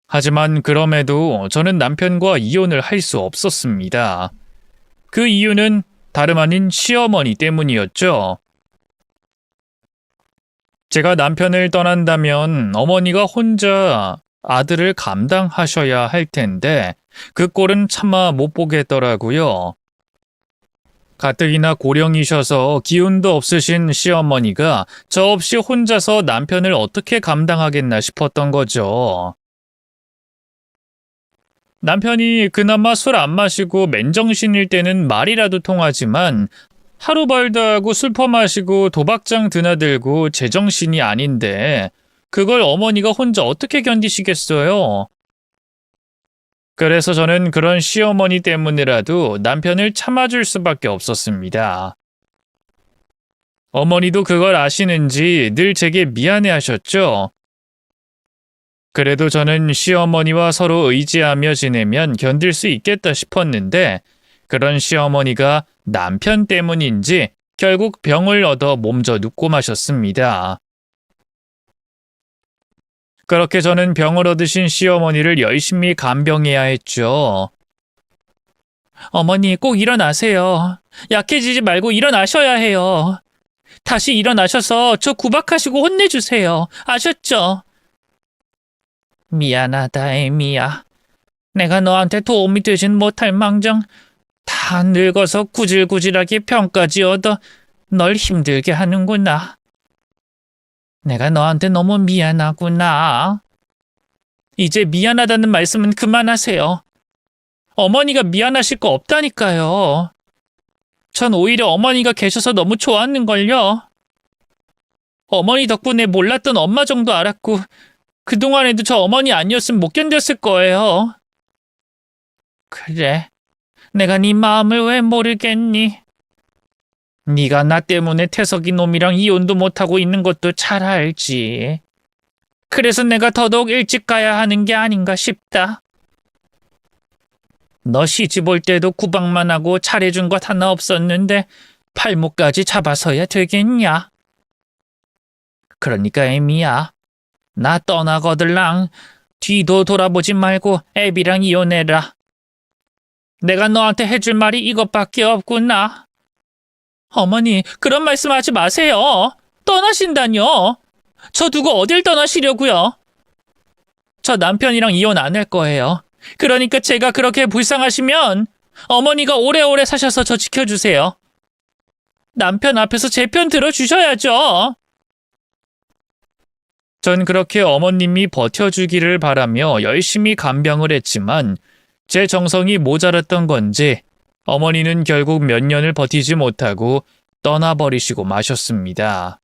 하지만 그럼에도 저는 남편과 이혼을 할 수 없었습니다. 그 이유는 다름 아닌 시어머니 때문이었죠. 제가 남편을 떠난다면 어머니가 혼자 아들을 감당하셔야 할 텐데 그 꼴은 차마 못 보겠더라고요. 가뜩이나 고령이셔서 기운도 없으신 시어머니가 저 없이 혼자서 남편을 어떻게 감당하겠나 싶었던 거죠. 남편이 그나마 술 안 마시고 맨정신일 때는 말이라도 통하지만 하루 벌다 하고 술 퍼마시고 도박장 드나들고 제정신이 아닌데 그걸 어머니가 혼자 어떻게 견디시겠어요? 그래서 저는 그런 시어머니 때문이라도 남편을 참아줄 수밖에 없었습니다. 어머니도 그걸 아시는지 늘 제게 미안해하셨죠? 그래도 저는 시어머니와 서로 의지하며 지내면 견딜 수 있겠다 싶었는데 그런 시어머니가 남편 때문인지 결국 병을 얻어 몸져 눕고 마셨습니다. 그렇게 저는 병을 얻으신 시어머니를 열심히 간병해야 했죠. 어머니 꼭 일어나세요. 약해지지 말고 일어나셔야 해요. 다시 일어나셔서 저 구박하시고 혼내주세요. 아셨죠? 미안하다 에미야. 내가 너한테 도움이 되진 못할 망정 다 늙어서 구질구질하게 병까지 얻어 널 힘들게 하는구나. 내가 너한테 너무 미안하구나. 이제 미안하다는 말씀은 그만하세요. 어머니가 미안하실 거 없다니까요. 전 오히려 어머니가 계셔서 너무 좋았는걸요. 어머니 덕분에 몰랐던 엄마 정도 알았고 그동안에도 저 어머니 아니었으면 못 견뎠을 거예요. 그래, 내가 네 마음을 왜 모르겠니? 네가 나 때문에 태석이 놈이랑 이혼도 못하고 있는 것도 잘 알지. 그래서 내가 더더욱 일찍 가야 하는 게 아닌가 싶다. 너 시집 올 때도 구박만 하고 잘해준 것 하나 없었는데 팔목까지 잡아서야 되겠냐? 그러니까 애미야, 나 떠나거들랑 뒤도 돌아보지 말고 애비랑 이혼해라. 내가 너한테 해줄 말이 이것밖에 없구나. 어머니, 그런 말씀하지 마세요. 떠나신다뇨. 저 두고 어딜 떠나시려고요? 저 남편이랑 이혼 안 할 거예요. 그러니까 제가 그렇게 불쌍하시면 어머니가 오래오래 사셔서 저 지켜주세요. 남편 앞에서 제 편 들어주셔야죠. 전 그렇게 어머님이 버텨주기를 바라며 열심히 간병을 했지만 제 정성이 모자랐던 건지 어머니는 결국 몇 년을 버티지 못하고 떠나버리시고 마셨습니다.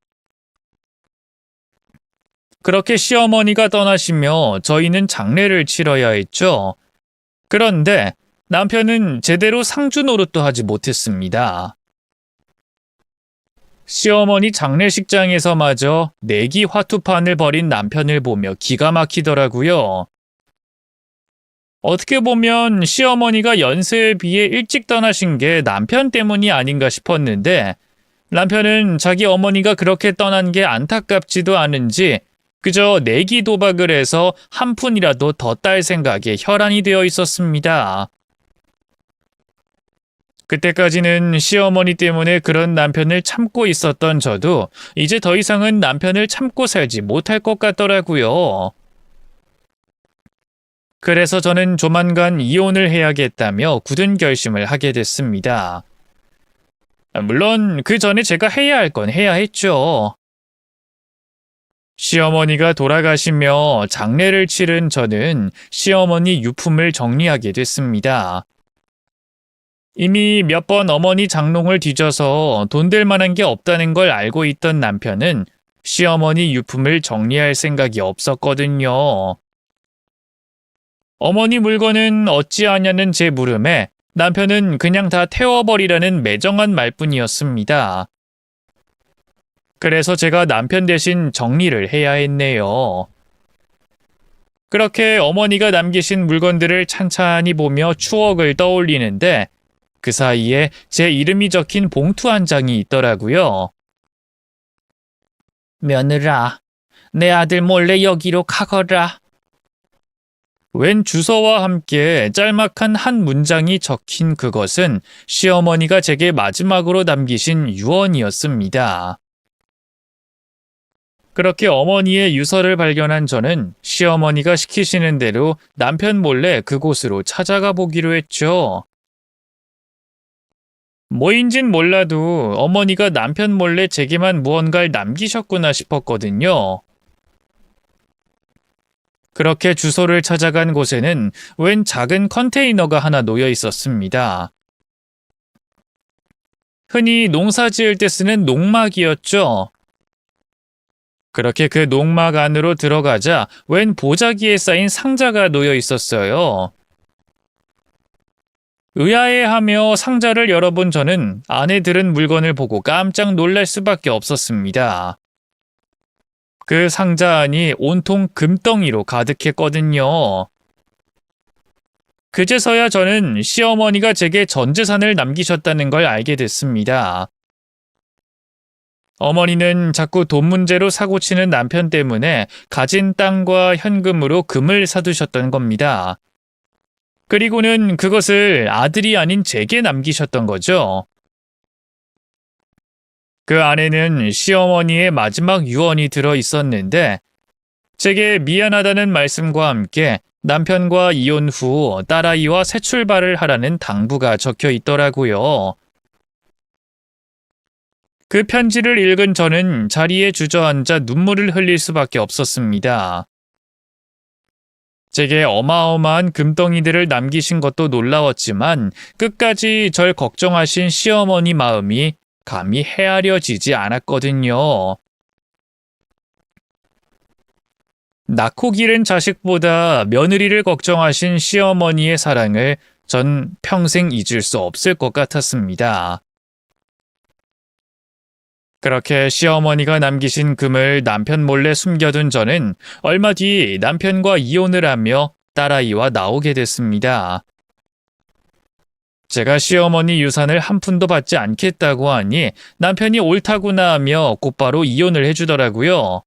그렇게 시어머니가 떠나시며 저희는 장례를 치러야 했죠. 그런데 남편은 제대로 상주 노릇도 하지 못했습니다. 시어머니 장례식장에서마저 내기 화투판을 벌인 남편을 보며 기가 막히더라고요. 어떻게 보면 시어머니가 연세에 비해 일찍 떠나신 게 남편 때문이 아닌가 싶었는데 남편은 자기 어머니가 그렇게 떠난 게 안타깝지도 않은지 그저 내기 도박을 해서 한 푼이라도 더 딸 생각에 혈안이 되어 있었습니다. 그때까지는 시어머니 때문에 그런 남편을 참고 있었던 저도 이제 더 이상은 남편을 참고 살지 못할 것 같더라고요. 그래서 저는 조만간 이혼을 해야겠다며 굳은 결심을 하게 됐습니다. 물론 그 전에 제가 해야 할 건 해야 했죠. 시어머니가 돌아가시며 장례를 치른 저는 시어머니 유품을 정리하게 됐습니다. 이미 몇 번 어머니 장롱을 뒤져서 돈 될 만한 게 없다는 걸 알고 있던 남편은 시어머니 유품을 정리할 생각이 없었거든요. 어머니 물건은 어찌하냐는 제 물음에 남편은 그냥 다 태워버리라는 매정한 말뿐이었습니다. 그래서 제가 남편 대신 정리를 해야 했네요. 그렇게 어머니가 남기신 물건들을 찬찬히 보며 추억을 떠올리는데 그 사이에 제 이름이 적힌 봉투 한 장이 있더라고요. 며느라, 내 아들 몰래 여기로 가거라. 웬 주소와 함께 짤막한 한 문장이 적힌 그것은 시어머니가 제게 마지막으로 남기신 유언이었습니다. 그렇게 어머니의 유서를 발견한 저는 시어머니가 시키시는 대로 남편 몰래 그곳으로 찾아가 보기로 했죠. 뭐인진 몰라도 어머니가 남편 몰래 제게만 무언가를 남기셨구나 싶었거든요. 그렇게 주소를 찾아간 곳에는 웬 작은 컨테이너가 하나 놓여 있었습니다. 흔히 농사 지을 때 쓰는 농막이었죠. 그렇게 그 농막 안으로 들어가자 웬 보자기에 쌓인 상자가 놓여 있었어요. 의아해하며 상자를 열어본 저는 안에 들은 물건을 보고 깜짝 놀랄 수밖에 없었습니다. 그 상자 안이 온통 금덩이로 가득했거든요. 그제서야 저는 시어머니가 제게 전 재산을 남기셨다는 걸 알게 됐습니다. 어머니는 자꾸 돈 문제로 사고치는 남편 때문에 가진 땅과 현금으로 금을 사두셨던 겁니다. 그리고는 그것을 아들이 아닌 제게 남기셨던 거죠. 그 안에는 시어머니의 마지막 유언이 들어 있었는데 제게 미안하다는 말씀과 함께 남편과 이혼 후 딸아이와 새 출발을 하라는 당부가 적혀 있더라고요. 그 편지를 읽은 저는 자리에 주저앉아 눈물을 흘릴 수밖에 없었습니다. 제게 어마어마한 금덩이들을 남기신 것도 놀라웠지만 끝까지 절 걱정하신 시어머니 마음이 감히 헤아려지지 않았거든요. 낳고 기른 자식보다 며느리를 걱정하신 시어머니의 사랑을 전 평생 잊을 수 없을 것 같았습니다. 그렇게 시어머니가 남기신 금을 남편 몰래 숨겨둔 저는 얼마 뒤 남편과 이혼을 하며 딸아이와 나오게 됐습니다. 제가 시어머니 유산을 한 푼도 받지 않겠다고 하니 남편이 옳다구나 하며 곧바로 이혼을 해주더라고요.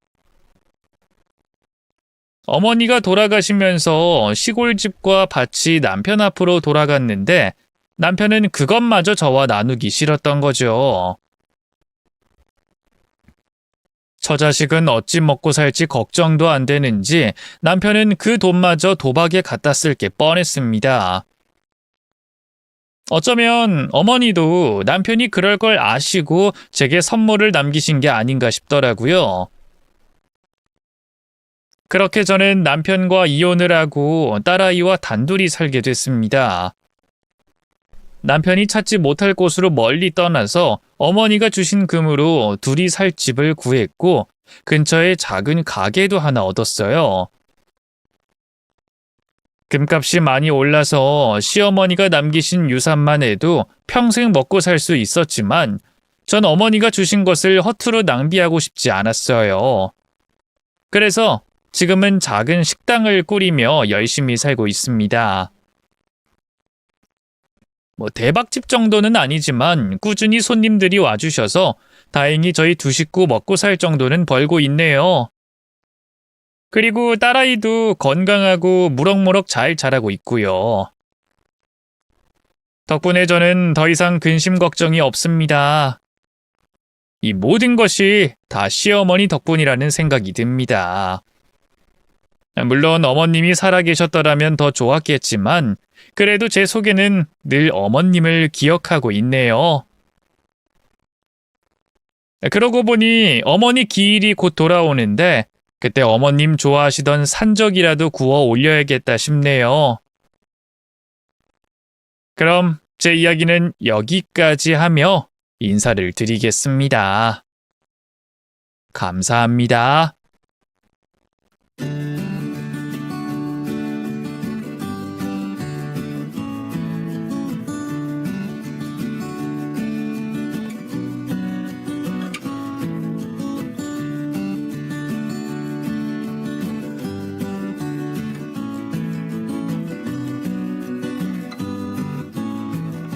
어머니가 돌아가시면서 시골집과 밭이 남편 앞으로 돌아갔는데 남편은 그것마저 저와 나누기 싫었던 거죠. 처자식은 어찌 먹고 살지 걱정도 안 되는지 남편은 그 돈마저 도박에 갖다 쓸 게 뻔했습니다. 어쩌면 어머니도 남편이 그럴 걸 아시고 제게 선물을 남기신 게 아닌가 싶더라고요. 그렇게 저는 남편과 이혼을 하고 딸아이와 단둘이 살게 됐습니다. 남편이 찾지 못할 곳으로 멀리 떠나서 어머니가 주신 금으로 둘이 살 집을 구했고 근처에 작은 가게도 하나 얻었어요. 금값이 많이 올라서 시어머니가 남기신 유산만 해도 평생 먹고 살 수 있었지만 전 어머니가 주신 것을 허투루 낭비하고 싶지 않았어요. 그래서 지금은 작은 식당을 꾸리며 열심히 살고 있습니다. 대박집 정도는 아니지만 꾸준히 손님들이 와주셔서 다행히 저희 두 식구 먹고 살 정도는 벌고 있네요. 그리고 딸아이도 건강하고 무럭무럭 잘 자라고 있고요. 덕분에 저는 더 이상 근심 걱정이 없습니다. 이 모든 것이 다 시어머니 덕분이라는 생각이 듭니다. 물론 어머님이 살아계셨더라면 더 좋았겠지만 그래도 제 속에는 늘 어머님을 기억하고 있네요. 그러고 보니 어머니 기일이 곧 돌아오는데 그때 어머님 좋아하시던 산적이라도 구워 올려야겠다 싶네요. 그럼 제 이야기는 여기까지 하며 인사를 드리겠습니다. 감사합니다.